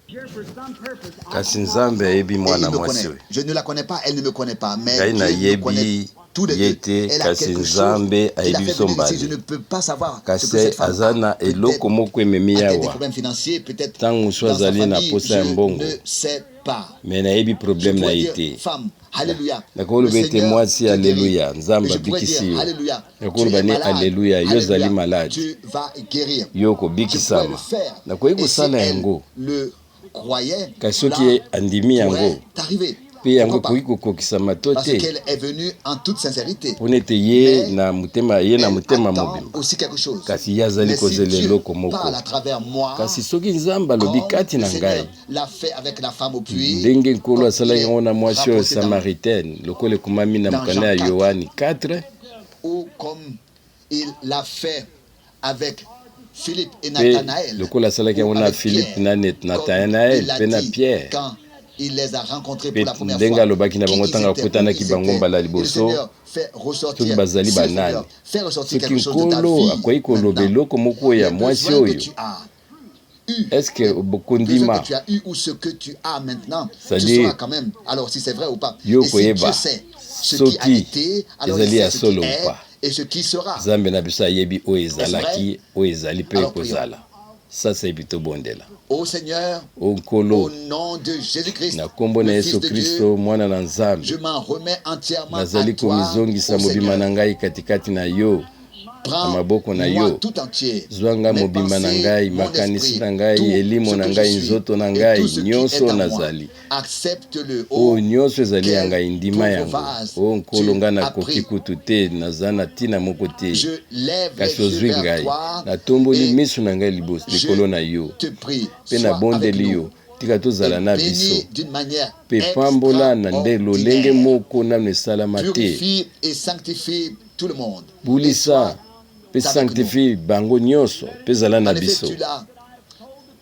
Here for some purpose. kasi Nzambe ayebi et mwana il me mwasi connaît. oyo. Je ne la connais pas, elle ne me connaît pas, mais Ngai Dieu me connaît nayebi tous les ye deux. te Elle a kasi quelque chose Nzambe qui l'a ayebi fait biso venir ici. Je mbala ne peux pas savoir ce que kasi cette femme aza na a. Peut-être eloko moko ememi a-t-elle des awa problèmes financiers, peut-être ntango dans mosusu sa azali na famille, posa ya je mbongo ne sais pas. me nayebi Je problème na pourrais ye dire, te. femme, alléluia. nakoloba Le ete Seigneur mwasi te alleluya guérit. Nzambe Et je pourrais abikisi dire, yo. alléluia. Tu nakoloba es ne malade. alleluya yo ozali Alléluia. malade Tu vas guérir. yo Je pourrais le kobikisama faire. nakoki Et si kosala elle yango le croyait, kasi cela soki andimi yango pourrait t'arriver. mpe yango Pourquoi ekoki pas? kokokisama to Parce te qu'elle est venue en toute sincérité. mpona ete ye Mais na motema ye na elle motema attend mobimba aussi quelque chose. kasi ye azali Mais si kozela Dieu eloko moko parle à travers moi, kasi soki Nzambe alobi comme kati le na Seigneur ngai l'a fait avec la femme au puits, ndenge nkolo comme il asalaki est yango na mwasi oyo rapporté dans- samaritaine lokola ekomami na dans mokanda ya Jean 4. yohani 4 ou comme il l'a fait avec Philippe et mpe Nathanaël, lokola asalaki ou yango na avec philippe Pierre, na comme nathanael il l'a mpe na dit pierre quand il les a rencontrés mpe pour la première ndenge fois. alobaki na Qui bango ils ntango étaient, où akutanaki ils bango étaient. mbala Et le liboso Seigneur fait soki ressortir, bazali ce banani Seigneur fait ressortir soki quelque chose de ta nkolo vie akoki koloba maintenant. eloko moko ya Les mwasi besoins que oyo tu as eu, eske les besoins bokondima que tu as eu ou ce que tu as maintenant, tu C'est-à-dire, sauras quand même, alors si c'est vrai ou pas. yo Et si Dieu koyeba sait ce qui a soki été, alors il ezali sait ya ce qui solo est ou pas. et ce qui sera. Nzambe na biso ayebi oyo ezalaki oyo ezali mpe Alors, ekozala sasa ebi tobondela Ô Seigneur, o au nkolo nom de Jésus-Christ, na kombo na le Fils yesu de kristo Dieu, mwana na nzambe je m'en remets entièrement à nazali toi, komizongisa ô mobimba na Seigneur. ngai katikati na yo na maboko na Prends-moi yo tout entier, zwa ngai mes mobimba na pensées, ngai mon makanisi esprit, na ngai tout elimo ce na que ngai je suis, nzoto na et ngai tout ce qui est nyonso en moi. nazali Accepte-le, oyo ô nyonso ezali ya ngai quel ndima pauvre yango vase o nkolo tu ngai as nakoki pris. kutu te naza na ntina moko te Je lève les kasi yeux ozwi vers ngai toi natomboli et miso na ngai liboso likolo na yo te prie, mpe sois avec nabondeli nous yo tika tozala na biso bénis d'une manière pe pambola na nde lolenge extraordinaire. moko nanu esalama te Purifie et sanctifie tout le monde. Et bulisa sois pe avec sanctifie bango nyonso pe zala nous. na En effet, biso tu l'as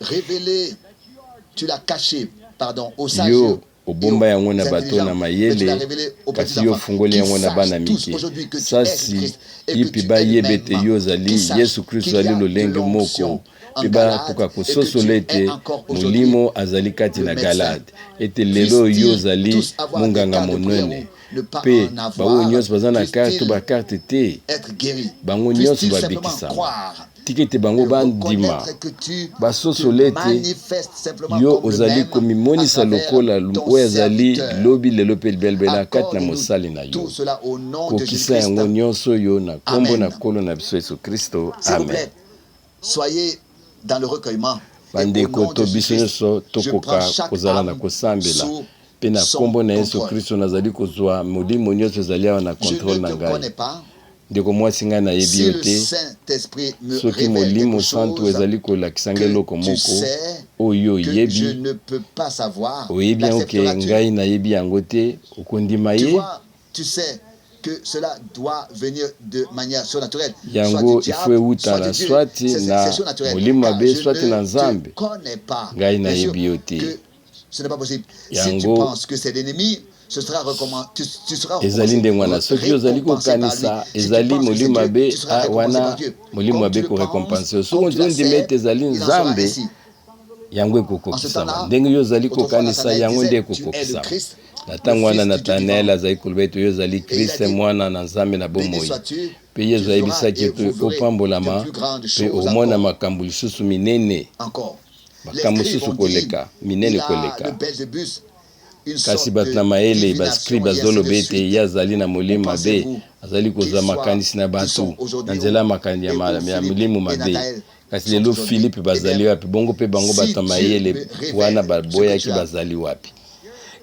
révélé, tu l'as caché, pardon, aux sages. yo et obomba aux yango na bato intelligents. na Mais tu l'as mayele révélé aux petits kasi yo enfants. fungoli Qu'ils yango na bana sachent tous mike aujourd'hui que tu es sasi Christ et que ipi tu es bayebe le ete même. yo Qu'ils ozali sachent yesu kristo qu'il y ali a de lolenge l'onction moko en mpe Galade bakoka et que kososola tu es ete encore aujourd'hui molimo azali kati le na médecin. galade ete lelo yo Puissent-ils ozali tous avoir des monganga cartes de prière monene ou ne pas mpe en baoyo avoir? nyonso baza na karte to Puissent-ils bakarte te être guéris? bango nyonso Puissent-ils simplement babikisama croire tika ete bango et bandima reconnaître que tu basosola te ete manifestes simplement yo comme le ozali même à komimonisa travers lokola ton oyo azali serviteur. lobi lelo mpe libelibela kati na Accorde-nous mosali na yo tout cela au nom de kokisa Jésus-Christ. yango nyonso oyo na nkombo na Amen. nkolo na biso yesu kristo S'il vous amen plaît, soyez dans le recueillement. Et au bandeko nom de to biso Jésus-Christ, nyonso je prends tokoka chaque kozala na âme kosambela sous mpe na son nkombo na yesu contrôle. kristo nazali kozwa molimo nyonso ezali awa na Je kontrole ne na te ngai connais pas. ndeko mwasi ngai nayebi Si yo le te Saint-Esprit me soki révèle molimo quelque santo chose ezali kolakisa ngai eloko que tu moko sais oyo que je oyebi ne peux pas savoir, oyebi yango ke l'accepteras-tu? ngai nayebi yango te okondima Tu ye vois, tu sais que cela doit venir de manière surnaturelle. yango Soit du ifo diable, euta soit na de Dieu. swati C'est na surnaturel. molimo Car mabe je swati na ne nzambe te connais pas. ngai Bien sûr nayebi yo te que ce n'est pas possible. Si tu yango penses que c'est l'ennemi, ce sera tu seras ezali ndenge wana soki ozali récompensé par lui. kokanisa Si tu ezali penses que c'est molimo Dieu, mabe tu seras récompensé wana par Dieu. molimo Comme mabe tu le korekompanse penses, soki comme tu la ozondima sais, ete ezali il en sera nzambe ainsi. yango En ce ekokokisama temps-là, ndenge yo ozali autrefois, kokanisa Nathanaël yango nde disait, tu es le ekokokisama Christ, na le ntango wana Fils du Dieu natanaele vivant. azali koloba ete oyo ozali Et il a kriste dit, mwana na nzambe na béni bomoi sois-tu, mpe yesu tu ayebisaki feras et ete vous verrez opambolama de plus grandes mpe choses omona encore. makambo lisusu minene Encore. Les makambo scribes lisusu ont dit, koleka minene il a koleka le Belzébus, une kasi sorte bato na de mayele divination baskri et ainsi bazoloba de ete suite. ye azali na molimo Où mabe pensez-vous azali kozwa qu'ils soient- makanisi na qu'ils bato sont na aujourd'hui nzela ya où- makanisi et où ya Philippe milimo et mabe Nathanaël kasi sont lelo aujourd'hui? filipe bazali Eh bien, wapi bongo mpe bango si bato ya Dieu mayele me révèle wana ce que baboyaki tu as, bazali wapi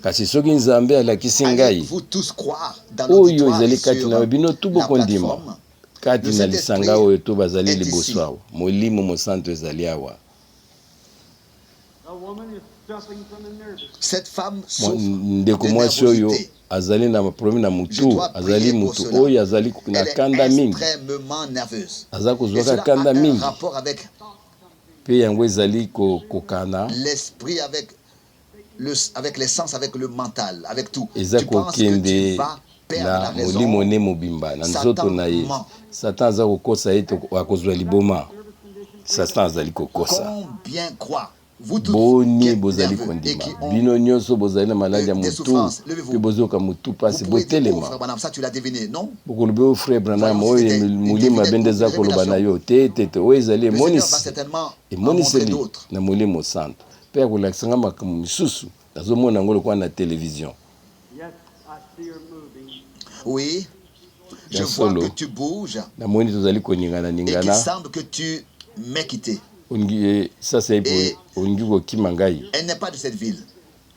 kasi soki nzambe alakisi ngai allez-vous tous croire dans oyo l'auditoire et ezali kati sur na bino tu la bokondima plateforme? kati Le na Saint-Esprit lisanga oyo to bazali est liboso ici. awa molimo mosantu ezali awa The woman is suffering from a nervous. Cette femme souffre ndeko de mwasi oyo nervosité. azali na problème na Je mutu dois azali prier pour mutu cela. oyo azali na Elle kanda est mingi extrêmement nerveuse. aza Et kozwaka cela a kanda un mingi rapport avec mpe yango ezali kokana l'esprit, avec les sens, avec le mental, avec tout. eza Tu penses que tu kokende vas perdre na la molimo raison. ne mobimba na Satan nzoto na ye ment. satan aza kokosa ye akozwa liboma satan azali kokosa Combien croient vous tous boni qui êtes bozali nerveux et kondima qui ont bino nyonso bozali na maladi ya des motu souffrances, levez-vous. mpe bozoyoka motu vous mpasi pouvez dire, oh, botelema frère Branham, ça tu l'as deviné, non? bokolobi oyo frère branam Voyons si oyo c'était une molimo mabe nde eza divination ou une koloba na révélation. yo te oyo ezali Le Seigneur va emonisi certainement en montrer emoniseli d'autres. na molimo santo mpe akolakisanga makambo misusu nazomona yango lokola na télévision Yes, I see her moving. Oui, je Bien vois solo. que tu bouges namoni tozali et qu'il koningana semble que tu m'aies quitté. sasa Et- epo olingi kokima ngai Elle n'est pas de cette ville.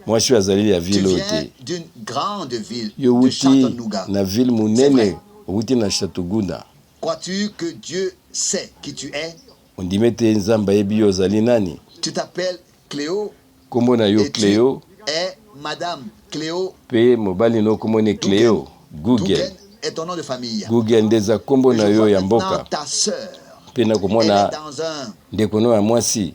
mwasi oyo azali ya Tu ville oyo viens te d'une grande ville, yo de wuti Chattanooga. na ville C'est monene vrai. owuti na chatogunda Crois-tu que Dieu sait qui tu es? ondimi ete nzambe ayebi yo ozali nani Tu t'appelles Cléo nkombo na yo et tu cleo es Madame Cléo mpe mobali no nkombo ne cleo Dougen google est ton nom de famille. google nde eza nkombo na Je yo vois ya maintenant mboka ta sœur. mpe Elle nakomona est ndeko no ya mwasi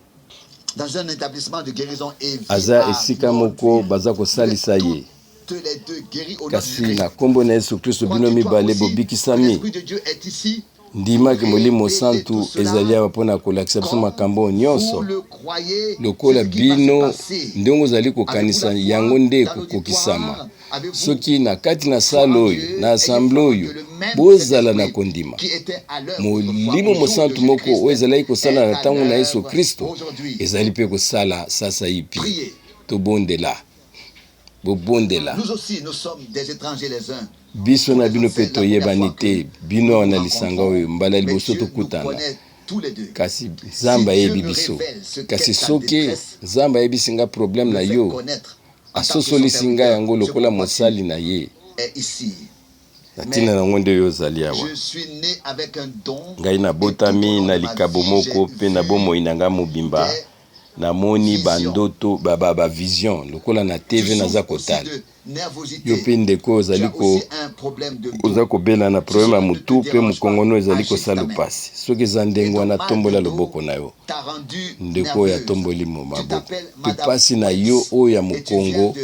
dans un établissement de guérison et vit aza à esika moko Nordville. baza kosalisa ye Toutes les deux guéris au nom de kasi Jésus. na nkombo na yesu kristo bino Crois-tu toi mibale aussi que bobikisami l'Esprit de Dieu est ici? ndimaki molimo Répétez santu tout cela. ezali awa mpona kolakisa biso makambo oyo Vous nyonso le croyez, lokola c'est ce qui va se bino passer. ndenge ozali Avez-vous kokanisa la foi yango nde dans ekokokisama l'auditoire? Avez-vous soki na kati na foi sala en oyo Dieu? na Ayez asamble foi en oyo Dieu. Le même bozala na Saint-Esprit kondima qui était à l'œuvre autrefois, molimo au jour de mosantu moko Jésus-Christ, oyo ezalaki kosala est na à ntango na yesu l'œuvre kristo aujourd'hui. ezali mpe kosala sasa ipi Priez. tobondela bobondela Nous aussi, nous sommes des étrangers les uns. biso na bino mpe toyebani te bino awa na lisanga oyo mbala Mais liboso Dieu nous tokutana connaît tous les deux. kasi nzambe ayebi biso kasi soki nzambe ayebisi nga problème na Me fait yo connaître en tant que son asosolisi ngai serviteur, yango ce lokola pourquoi mosali tu na ye es ici. na ntina nango nde oyo ozali awa Je suis né avec un don. ngai nabotami na likabo moko mpe na bomoi na ngai mobimba namoni bandoto ba vision lokola na TV naza kotala yo mpe ndeko ozali oza kobela na problème ya motu mpe mokongono ezali kosala pasi soki eza ndenge wana tombola loboko na yo ndeko oyo atomboli mo maboko mpe pasi na yo oyo ya mokongo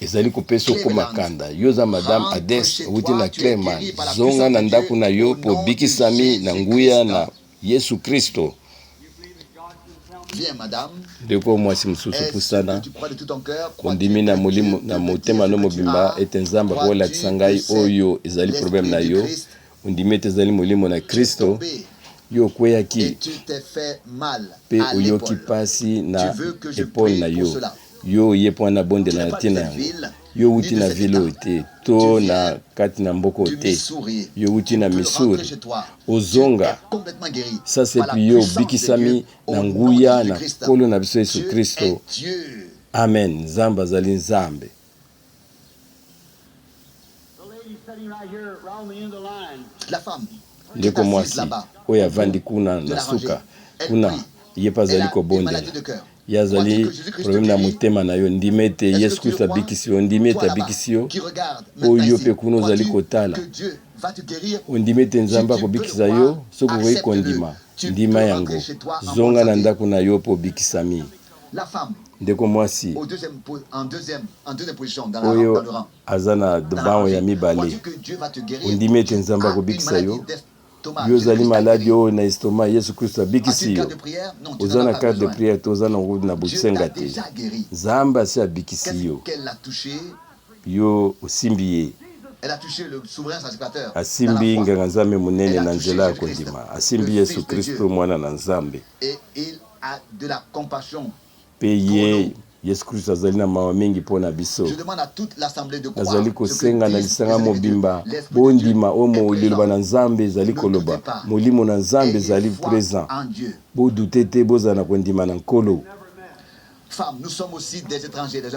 ezali kopesa okoma kanda yo za madame Ades outi na Clermont zonga na ndako na yo po bikisami na nguya na Yesu Kristo. Viens, madame. Ndeko mwasi mususu pusana ondimi na molimo na motema no mobimba ete nzamba kolakisa ngai oyo ezali problème na yo ondimi ete ezali molimo na Kristo yo kweyaki pe oyoki pasi na épaule na yo yo ye po na bonde na tina yango yo uti na vilo te to na kati na mboko te yo uti na Missouri ozonga sasa epi yo bikisami na nguya na kolo na biso Yesu Kristo. Amen. Nzambe azali nzambe. Ndeko mwasi oyo avandi kuna na suka kuna ye pa azali kobondela yazali problème na motema na yo ndime ete Yesu Kristo abikisi yo ndime ete abikisi yo oyo mpe kuna ozali kotala ondime ete Nzambe akobikisa yo soki okoki kondima ndima yango zonga na ndako na yo mpo obikisami. Ndeko mwasi oyo aza na bango ya mibale ondime ete Nzambe akobikisa yo yo ozali maladi oyo na estoma Yesu Kristo abikisi yo oza na carte de prière te oza na bosenga te Nzambe asi abikisi yo yo osimbi ye asimbi nganga Nzambe monene na nzela ya kondima asimbi Yesu Kristo mwana na Nzambe pe ye Yesu Kristo azali na mawa mingi mpo na biso azali kosenga na lisanga mobimba bondima omo liloba na Nzambe ezali koloba molimo na Nzambe ezali présent bodute te bozala na kondima na nkolo.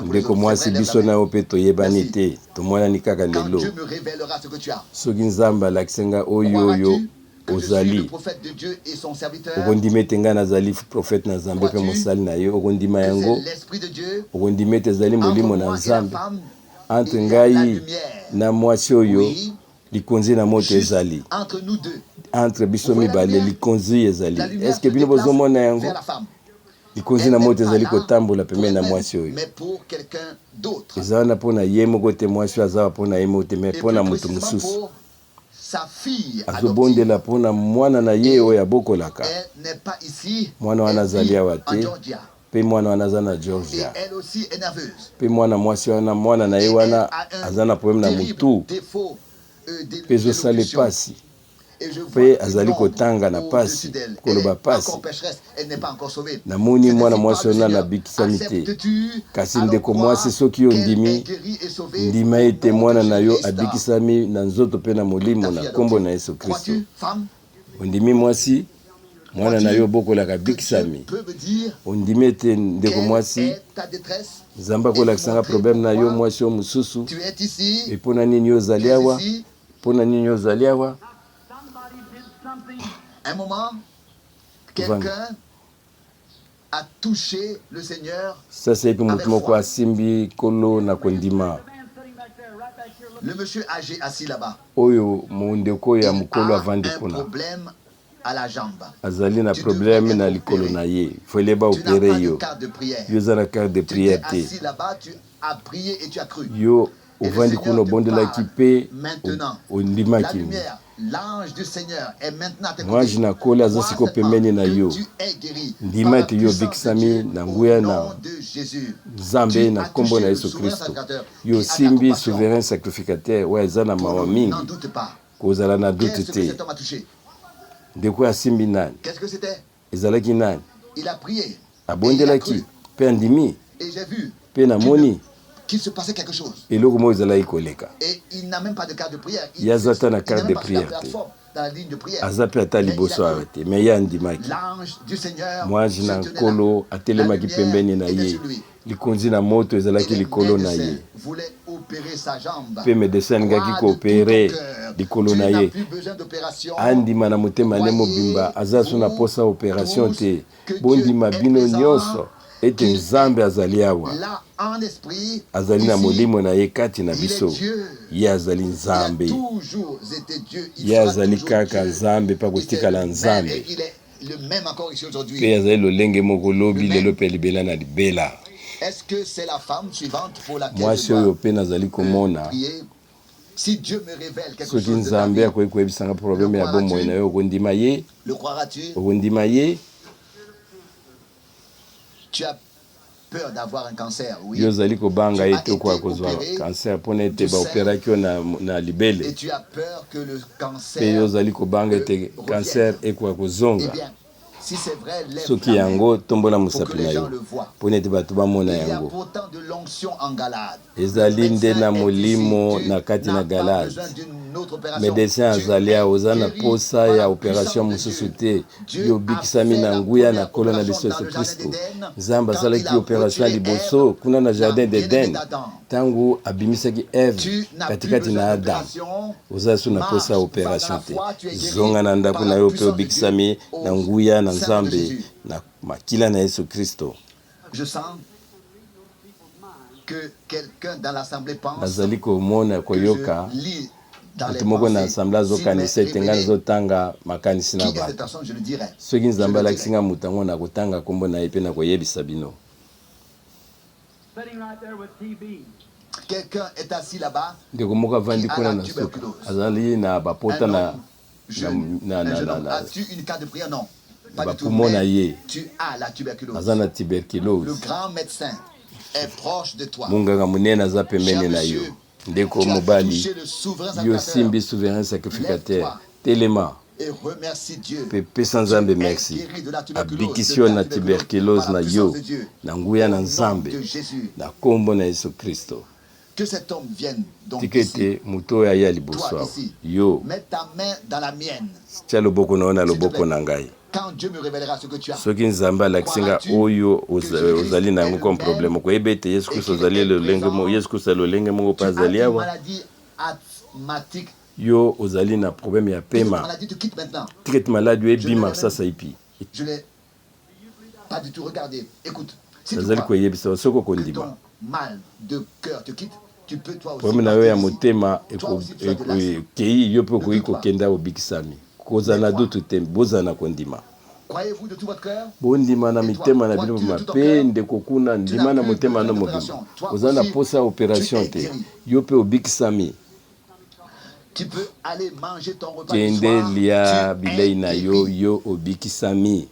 Ndeko mwasi biso na yo mpe toyebani te tomonani kaka lelo soki Nzambe alakisenga oyo ozali okondima ete ngai nazali prophète na Nzambe mpe mosali na yo okondima yango okondima ete ezali molimo na Nzambe entre ngai na mwasi oyo likonzi na moto ezali entre biso mibale likonzi ezali eske bino bozomona yango likonzi na moto ezali kotambola pembeni na mwasi oyo eza wana mpo na ye moko te mwasi oyo aza mpo na ye moko te me mpo na moto mosusu azobondela mpo na mwana na ye oyo abokolaka mwana wana azali awa te mpe mwana wana aza na Georgia mpe mwana mwasi wana mwana na ye wana aza na problème na motu mpe ezosala pasi mpe azali kotanga na pasi koloba pasi namoni mwana mwasi wana nabikisami te kasi ndeko mwasi soki yo ndima ete mwana na yo abikisami na nzoto mpe na molimo na kombo na Yesu Kristo ondimi mwasi mwana na yo bokolaka abikisami ondimi ete ndeko mwasi Nzambe akolakisanga problème na yo mwasi yo mosusu epona nini yo ozali awa mpona nini yo ozali awa. Un moment, quelqu'un a touché le Seigneur. Sasa ipi mutu moko asimbi kolo na kondima. Le monsieur âgé assis là-bas. Oyo mondeko ya mukolo avandi kuna. Problème à la jambe. Azali na problème na likolo na ye. Fallait ba opérer yo. Yo za na carte de prière te. Assis là-bas, tu as prié et tu as cru. Yo ovandi kuna bondelaki pe ondimaki. L'ange du Seigneur est maintenant à tes côtés. Moi je nakoli aza siko pembeni na yo. Ndima ete yo bikisami na nguya na Nzambe na kombo na Yesu Kristo. Yo simbi souverain sacrificateur wa eza na mawa mingi. Kozala na doute te. Ndeko asimbi nani? Qu'est-ce que c'était? Ezalaki nani? Il a prié. Abondelaki pe andimi. Et j'ai vu. Pe na moni. Qu'il se passait quelque chose. Et il n'a même pas de carte de prière. Il y a une carte de prière. Dans la ligne de prière. L'ange du Seigneur. Moi, je n'ai kolo atelemaki pembeni na ye. Likonzi na moto ezalaki likolo na ye. Voulait opérer sa jambe. Pe médecin ngaki ko opérer likolo na ye. Andima na motema ne mobimba aza suna posa opération te. Bondima bino nyonso. ete nzambe azali awa là en esprit, azali na ici, molimo na ye kati na il est biso Dieu. ye azali Il a nzambe toujours été Dieu. Il ye sera azali toujours kaka Dieu. nzambe mpa Il est kotikala le même nzambe et il est le même encore ici mpe aujourd'hui. azali lolenge moko lobi Le lelo même. mpe libela na libela Est-ce que c'est la femme suivante pour laquelle je mwasi oyo dois mpe nazali komona prier? Si Dieu me révèle quelque soki chose de ta nzambe vie, akoki koyebisanga probleme ya bomoi na yo okondima ye le croiras-tu? okondima ye Tu as peur d'avoir un cancer, oui. yo ozali kobanga Tu ye as te okoka été kozwa opéré cancer mpona ete du sein baoperaki yo na et libele tu as peur que le mpe cancer yo ozali kobanga ete cancer revienne. ekoka Eh kozonga bien, si c'est vrai, lève soki la main yango tombola pour que mosapi les na gens yo le voient. mpona ete bato bamona Il y a yango pourtant de l'onction en Galade. ezali nde na molimo Tu na kati na n'as pas galade besoin d'une autre opération. medecin azali awa oza na posa ya operation mosusu te yo obikisami na nguya na nkolo na biso yesu kristo nzambe asalaki operation ya liboso kuna na jardin d'eden ntango abimisaki eve katikati na adamu oza so na posa ya operation te zonga na ndako na yo mpe obikisami na nguya na nzambe na makila na yesu kristo. Je sens que quelqu'un dans l'assemblée pense nazali komona koyoka que je lis dans les moto moko na pensées. assemble azokanisa ete ngai nazotanga makanisi Qui na est cette bato personne? Je le dirai. soki nzambe Je le alakisi dirai. nga moto yango na kotanga nkombo na ye mpe na koyebisa bino. Sitting right there with TB. Quelqu'un est assis là-bas, ndeko moko avandi kuna na suka azali na bapota un na homme jeune, un jeune homme. As-tu une carte de prière? Non. Pas du tout. bapoumon na Mais ye tu as la tuberculose. aza na Le tuberculose grand médecin est proche de toi. munganga monene aza pembeni na yo ndeko mobali Tu as touché le souverain yo sacrificateur simbi souverain sacrificateur telema et remercie Dieu. mpe pesa nzambe Tu es merci guéri de la tuberculose, abikisi yo na tuberculose par la na puissance yo de Dieu. na nguya na Au nom nzambe de Jésus. na nkombo na yesu kristo. Que cet homme vienne donc tika ici. ete moto oyo aya liboso Toi awa ici. yo Mets ta main dans la mienne. tia loboko na yo na S'il te loboko plaît. na ngai Quand Dieu me révélera ce que tu as. soki nzambe alakisi nga oyo ozali na yango comme problème koyeba ete yesu kristo azali lolenge moko yesu kristo lolenge moko mpe Tu as azali une awa maladie asthmatique. yo ozali na problème ya Et cette pema maladie te quitte maintenant. tika ete maladi oyo ebima sasa ipi Je l'ai pas du tout regardé. Écoute, si tu nazali crois koyebisa soki que okondima ton mal de cœur te quitte, tu peux toi aussi. problème na yo ya partir ici. motema Toi aussi, tu as de l'axe. ekei yo mpe okoki kokenda obikisami kozala na dutu te bozala na kondima Croyez-vous de tout votre cœur? bondima na mitema na bino mape ndeko kuna ndima na motema no mobima oza na posa ya operation te yo mpe obikisami Tu peux aller manger ton repas du kende soir. lia Tu bilei es na yo guéri. yo obikisami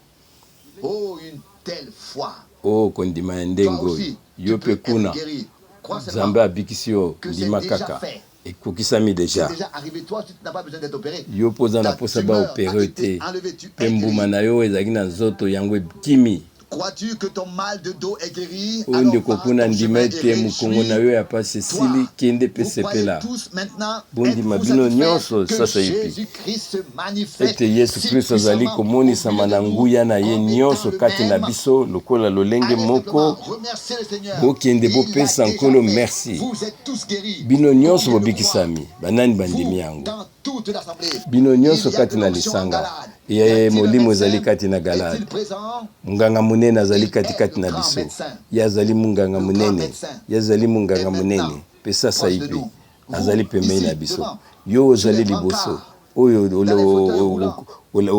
Oh, une telle foi. o kondima ya Toi ndenge oyo aussi, yo tu peux mpe kuna être guéri. Crois nzambe seulement. abikisi yo que ndima c'est déjà kaka fait. ekokisami C'est deja déjà arrivé. Toi, tu n'as pas besoin d'être opéré. yo mpo oza na Ta posa tumeur baopere a été te enlevée. Tu mpe es mbuma guéri. na yo ezalaki na nzoto yango ekimi Crois-tu que ton mal de dos est guéri? oyo Alors ndeko marche kuna ton ndima chemin et ete mokongo na yo ya pasi esili kende mpe vous croyez sepela tous maintenant, bondima êtes-vous bino satisfaits nyonso que sasa epi Jésus-Christ se manifeste ete yesu si kristo azali puissamment komonisama au milieu na de vous, nguya na ye comme nyonso étant le kati na même. biso lokola lolenge Allez moko simplement remercier le Seigneur. bokende Il l'a bopesa déjà nkolo fait. merci Vous êtes tous guéris. bino nyonso Combien de bobikisami fois, banani vous, bandimi yango dans toute l'assemblée, bino nyonso il y a kati de na l'onction en lisanga Galade. ye Y a-t-il un molimo médecin? ezali kati na Est-il galade présent? munganga monene azali Il katikati est na le grand biso médecin. ye azali munganga Le grand monene médecin. ye azali munganga Et monene maintenant, mpe sasa proche de ipe nous. azali Vous, pembeni ici, na biso devant, yo sur ozali les liboso brancards, oyo dans les fauteuils roulants,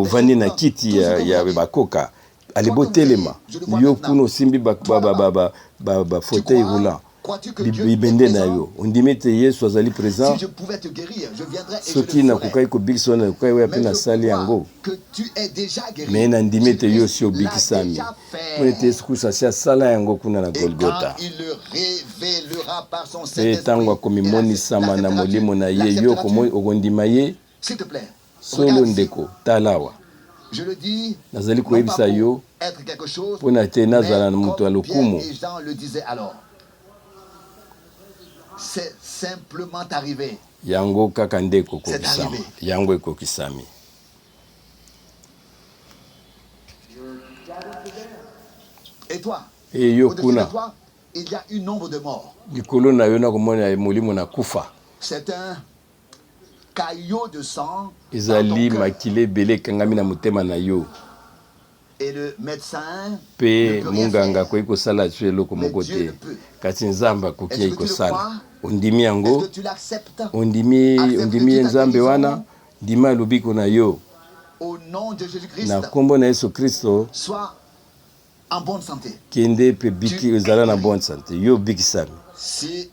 ovandi na les kiti tout ce que vous ya avez. bakoka ali Quoi que vous botelema ayez, je le vois yo maintenant. kuna osimbi Toi là-bas, bafauteuil roulant crois-tu que Dieu est bibende na présent? yo ondimi ete yesu azali présent Si je pouvais te guérir, je viendrais et soki je le nakokaki ferais. kobikisa yo nakokai oya mpe Mais je nasali crois yango que tu es déjà guéri. me nandimi ete yo si Jésus l'a obikisami déjà mpo ete fait. yesu kristo asi asala yango kuna na Et quand golgota il le révélera par son mpe Saint-Esprit, ntango akomimonisama na molimo na ye yo okondima ye s'il te plaît, solo regarde ici. ndeko tala awa Je le dis, nazali non pas koyebisa pour yo être quelque chose, mpo na te mais nazala na moto ya comme Pierre lokumu et Jean le disaient alors. C'est simplement arrivé. yango kaka nde C'est ekokokisama arrivé. yango ekokisami Et toi, e yo au-dessus de kuna toi, il y a une nombre de morts. likolo na yo nakomona molimo na kufa C'est un caillot de sang dans ton ezali cœur. makila ebele ekangami na motema na yo Et le médecin pe ne peut rien munganga faire. akoki kosala so eloko Mais moko Dieu te le peut. kasi nzambe akoki Est-ce ye que tu le kosala crois? ondimi Est-ce yango que tu l'acceptes? ondimi Accepte ye Dieu ta nzambe guérison wana ndima lobiko na yo au nom de Jésus-Christ. na nkombo na yesu kristo Sois en bonne santé. kende pe biki ozala na bonne santé yo bikisami Si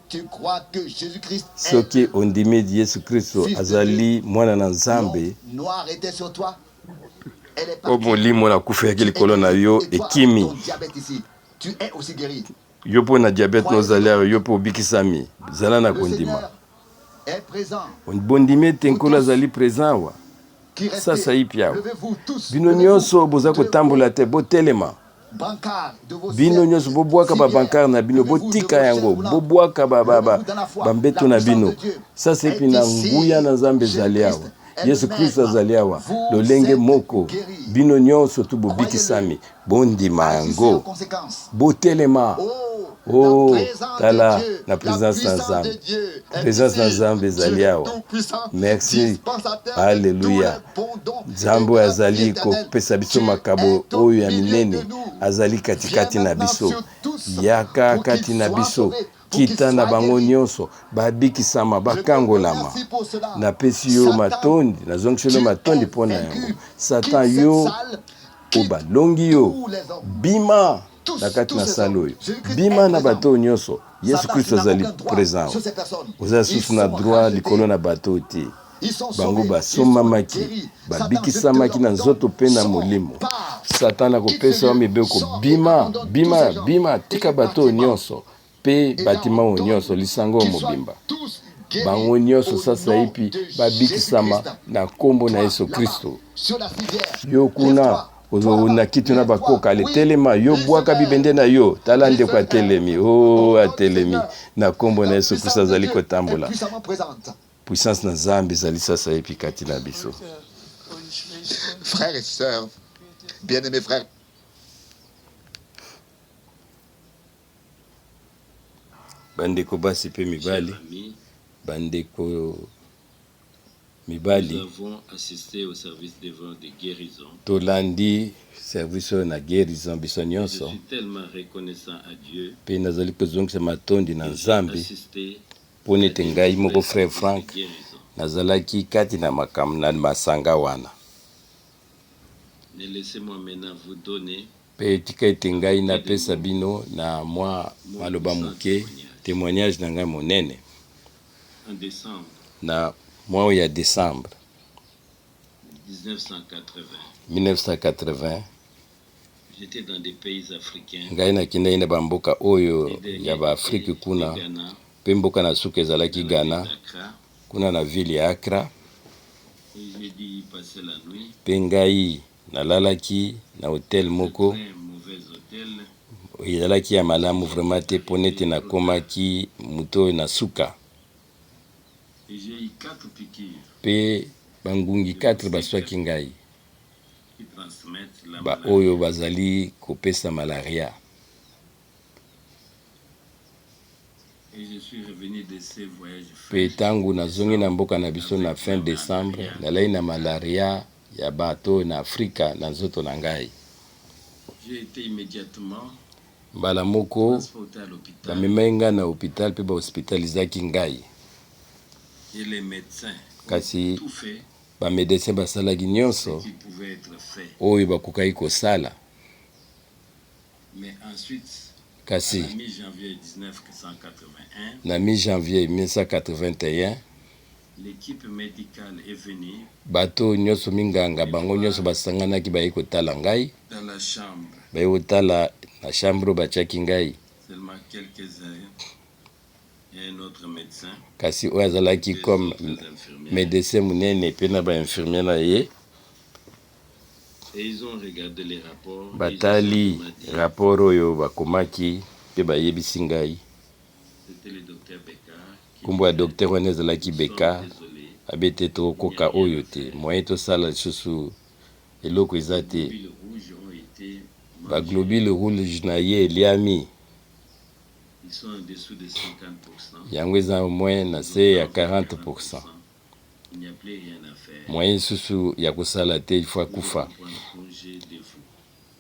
tu crois que Jésus-Christ est soki ondimi yesu kristo Fils de azali mwana na nzambe l'ombre noire était sur toi. Elle est o partie. molimo na kufuyaki Tu es likolo na guéri. yo Et toi, ekimi ton diabète ici, tu es aussi guéri. yo mpo na diabete na ozali awa yo mpo obikisami zala na Le kondima Seigneur est présent. bondimi ete nkolo azali présent awa Qui sasa restez, yipi awa levez-vous tous. bino Levez-vous nyonso boza de kotambola te botelema vos brancards, de vos bino nyonso civières. bobwaka babankare na bino Levez-vous de botika vos yango chaises roulantes. bobwaka Levez-vous dans la foi. bambeto La na puissance bino de Dieu sasa epi est na ici. nguya na nzambe ezali awa Jésus-Christ est yesu le kristo maître. azali awa Vous lolenge êtes moko guéris. bino nyonso tu bobikisami bondima Agissez en yango conséquence. botelema Oh, la présence tala de Dieu, na présence na la puissance de nzambe Dieu est présence na ici. nzambe ezali Dieu awa tout-puissant, merci dispensateur de alleluya tous les bons dons nzambe et de oyo la azali vie éternelle. kopesa biso Dieu makabo est au oyo ya milieu minene de nous. azali katikati Viens na maintenant biso sur tous yaka pour qu'ils kati na soient biso sauvés, pour qu'ils kita na soient bango guéris. nyonso babikisama Je te bakangolama remercie pour cela. napesi yo Satan, matondi nazongisi yo tu matondi es mpo na vaincu. yango satan Quitte cette yo salle, o quitte balongi yo tous les hommes. bima Tous, na kati tous na ces sala hommes. oyo Jésus-Christ bima est na présent. bato oyo nyonso yesu Satan, kristo tu n'as azali aucun droit présent sur ces personnes. oza Ils susu na sont droit rachetés. likolo na bato oyo te Ils sont bango sauvés. Ils sont basomamaki guéris. babikisamaki na nzoto mpe na molimo satan akopesa yo mibeko bima bima bima tika bato oyo nyonso mpe batima oyo nyonso lisango oyo mobimba bango nyonso sasa epi babikisama na nkombo na yesu kristo yo kuna na kiti na bakoka aletelema yo bwaka bibende na yo tala ndeko atelemi o atelemi na nkombo na yesu kristo azali kotambola puissance na nzambe ezali sasa epi kati na biso. Frères et sœurs, bien-aimés frères, bandeko basi mpe mibali bandeko mibali nous avons assisté au service devant de guérison. tolandi service oyo na guérison biso Je nyonso suis tellement reconnaissant à Dieu mpe nazali kozongisa matondi na que j'ai nzambe assisté mpo à nete des ngai moko services frère de frank guérison. nazalaki kati na makambo na masanga wana Mais laissez-moi maintenant vous donner mpe tika ete ngai napesa bino na mwa maloba moke témoignage na ngai monene en décembre na mwa oyo ya décembre 1980 j'étais dans des pays africains ngai nakendaki na bamboka oyo ya baafrike kuna Ghana, mpe mboka na suka ezalaki ghana Accra, kuna na ville ya Accra et j'ai dû y passer la nuit. mpe ngai nalalaki na hotel moko Très mauvais hôtel. ezalaki ya malamu vraiment te mpo nete nakomaki moto oyo na suka Et j'ai eu 4 piqûres mpe bangungi 4 baswaki ngai qui transmettent la baoyo bazali kopesa malaria Et je suis revenu de ces voyages mpe faits. ntango nazongi na mboka na biso na fin décembre nalai na malaria ya bato oyo na afrika na nzoto na ngai J'ai été immédiatement mbala moko transporté à l'hôpital. bamemai ngai na hopital mpe bahospitalizaki ngai Et les médecins kasi ont tout fait bamedecin basalaki nyonso qui pouvait être fait. oyo bakokaki kosala Mais ensuite, à kasi la mi-janvier 1981, na mi-janvier 1981 l'équipe médicale est venue bato nyonso minganga bango nyonso basanganaki baye kotala ngai dans la chambre. baye kotala na chambre oyo batiaki ngai Seulement quelques-uns et un autre médecin. kasi oyo azalaki Des comme autres infirmières. médecin monene mpe na bainfirmier na ye Et ils ont regardé les rapports. batali Et ils ont dit, rapport oyo bakomaki mpe bayebisi ngai c'était le docteur Beka. Qui nkombo ya disait, docteur wana ezalaki nous beka sommes désolés. abe te tokokoka oyo te moyen tosala lisusu eloko eza Les te globules rouges ont été mangés. baglobule rouge na ye eliami Ils sont en dessous de 50%. yango eza moins na se ya 40%. Il n'y a plus rien à faire. moyen susu ya kosala te ifo akufa Prendre congé de vous.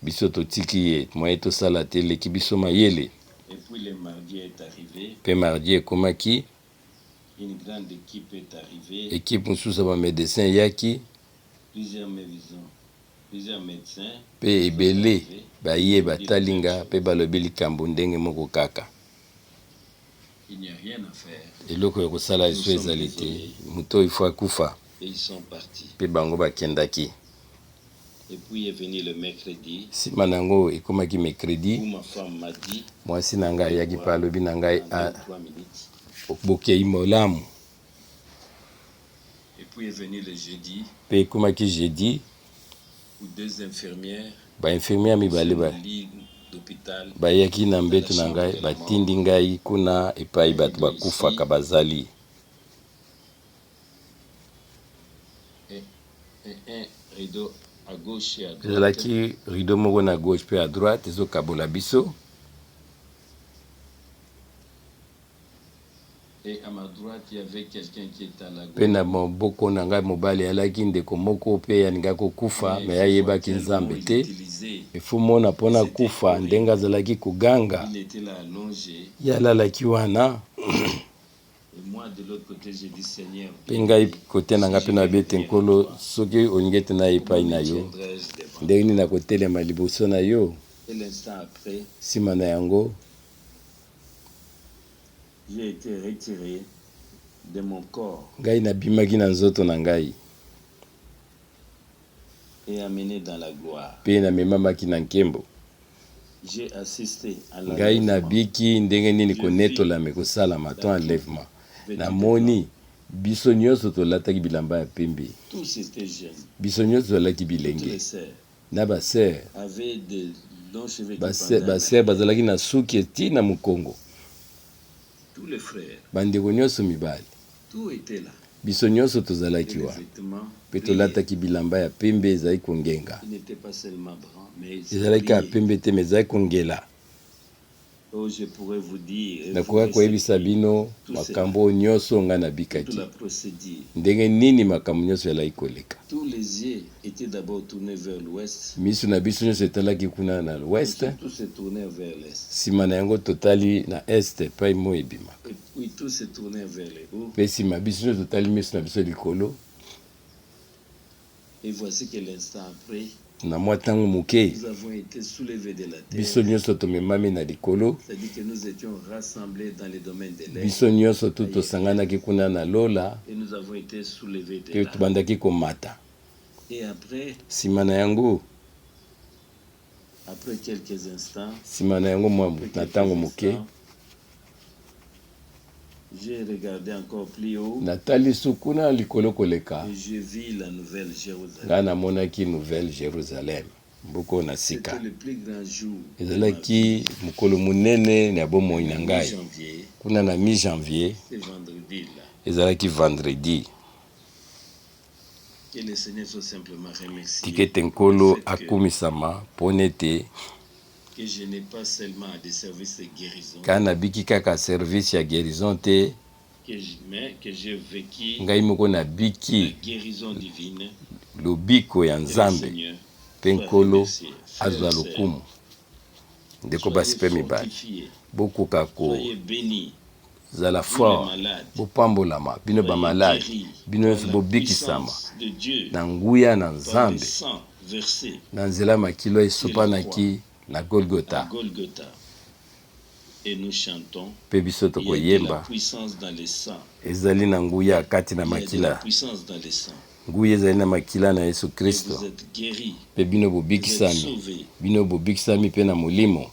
biso totiki ye moyen tosala te eleki biso mayele. Et puis le mardi est arrivé. Mpe mardi ekomaki Une grande équipe est arrivée. ekipe mosusu ya bamedecin eyaki Plusieurs médecins. mpe ebele baye batali nga mpe balobi likambo ndenge moko kaka. Il n'y a rien à faire. eloko ya kosala eso ezali te moto ifo akufa Et ils sont partis. mpe bango bakendaki. Et puis est venu le mercredi nsima na yango ekomaki mercredi où ma femme m'a dit mwasi na ngai ayaki mpe alobi na ngai en 3 minutes. bokei molamu. Et puis est venu le jeudi mpe ekomaki jeudi où 2 infirmières bainfirmiere mibale sur le lit d'hôpital bayaki na mbeto na ngai batindi ngai kuna epai bato bakufaka bazali. et un rideau à gauche et à droite. ezalaki rideau moko na gauche mpe à droite ezokabola biso. Et à ma droite, il y avait quelqu'un qui était à la mpe na gauche. maboko na ngai mobali alaki ndeko moko mpe yaninga kokufa me ayebaki nzambe te. efu mona mpona kufa ndenge azalaki koganga Il était là allongé. ye alalaki wana. Et moi, de l'autre côté, j'ai dit Seigneur, mpe ngai kote na ngai mpe na bete nkolo soki olingi ete na epai na yo tiendrai-je devant. ndenge nini nakotelema liboso na yo. Et l'instant après, nsima na yango j'ai été retiré de mon corps ngai nabimaki na nzoto na ngai et amené dans la gloire. mpe namemamaki na nkembo. J'ai assisté à ngai l'enlèvement nabiki ndenge nini konetolama ekosalama to enlèvement. namoni biso nyonso tolataki bilamba ya pembe, Tous étaient jeunes. biso nyonso tozalaki Toutes les bilenge sœurs na basere. avaient de longs cheveux qui pendaient. basere bazalaki na suki eti na mokongo, Tous les frères, bandeko nyonso mibali, tout était là. biso nyonso Et tozalaki les wa vêtements mpe brillaient. tolataki bilamba ya pembe ezalaki kongenga, Il n'était pas seulement brun, mais il ezalaki ya brillait. pembe te me ezalaki kongela. Oh, je pourrais vous dire, et nakoka vous koyebisa expliquer bino tout makambo oyo nyonso ngai toute nabikaki la procédure. ndenge nini makambo nyonso ezalaki koleka. Tous les yeux étaient d'abord tournés vers l'ouest, miso na biso nyonso etalaki kuna na west, tous se tournaient vers l'est. nsima na yango totali na este epai mo ebima, Et puis tous se tournaient vers le haut. mpe nsima biso nyonso totali miso na biso likolo. Et voici que l'instant après, na mwa ntango moke nous avons été soulevés de la biso terre. nyonso tomemami na likolo, C'est-à-dire que nous étions rassemblés dans les domaines de l'air. biso nyonso tu tosanganaki kuna na lola Et nous avons été soulevés de mpe là. tobandaki komata. Et après, nsima na yango après quelques instants, nsima na yango mwa na ntango moke j'ai regardé encore plus haut natali su kuna likolo koleka, et j'ai vu la nouvelle Jérusalem. ngai namonaki nouvelle Jérusalem, mboka oyo na sika. C'était le plus grand jour. ezalaki mokolo monene ya bomoi na ngai Janvier, kuna na mi janvier, c'est vendredi là. ezalaki vendredi. Que le Seigneur soit simplement remercié. tika ete nkolo akumisama mpona ete Que je n'ai pas seulement des services de guérison, kaka nabiki kaka service ya guérison te, mais que j'ai vécu ngai moko la nabiki guérison divine. lobiko ya Que le nzambe Seigneur mpe soit nkolo remercié. Frères azwa et sœurs, lokumu. ndeko soyez basi mpe mibali fortifiés, bokoka soyez bénis, kozala vous les fort, malades, bopambolama bino soyez bamaladi, guéris bino par nyonso la bobikisama puissance de Dieu, na nguya na par le nzambe, sang versé na nzela makilo esopanaki na à Golgotha. Golgotha. Et nous chantons, mpe biso il y a de la tokoyemba puissance dans le sang. ezali na nguya kati na Il y a de la makila, puissance dans le sang. nguya ezali na makila na Yesu Et Kristo, vous êtes guéris, mpe bino vous êtes bobikisami, sauvés. bino bobikisami mpe na molimo,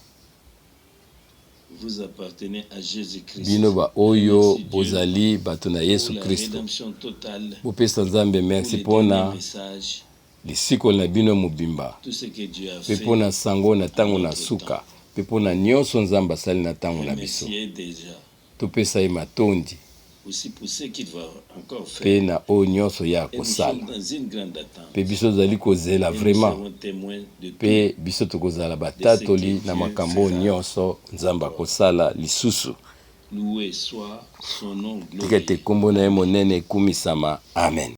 Vous appartenez à Jésus-Christ. bino baoyo Merci Dieu bozali bato na pour Yesu la Kristo. rédemption totale, bopesa nzambe pour merci les mpona derniers messages, lisikoli na bino mobimba, tout ce que Dieu a mpe fait. mpona sango na ntango na suka, mpe mpona nyonso nzambe asali na ntango na biso. Remerciez déjà topesa ye matondi aussi pour ce qu'il va encore mpe faire. na oyo nyonso ye Et nous akosala, sommes dans une grande attente. mpe biso tozali kozela Et nous vraiment, serons témoins de tout. mpe biso tokozala batatoli na makambo oyo nyonso nzambe akosala lisusu. Loué soit son nom tika ete glorieux. kombo na ye monene ekumisama. Amen.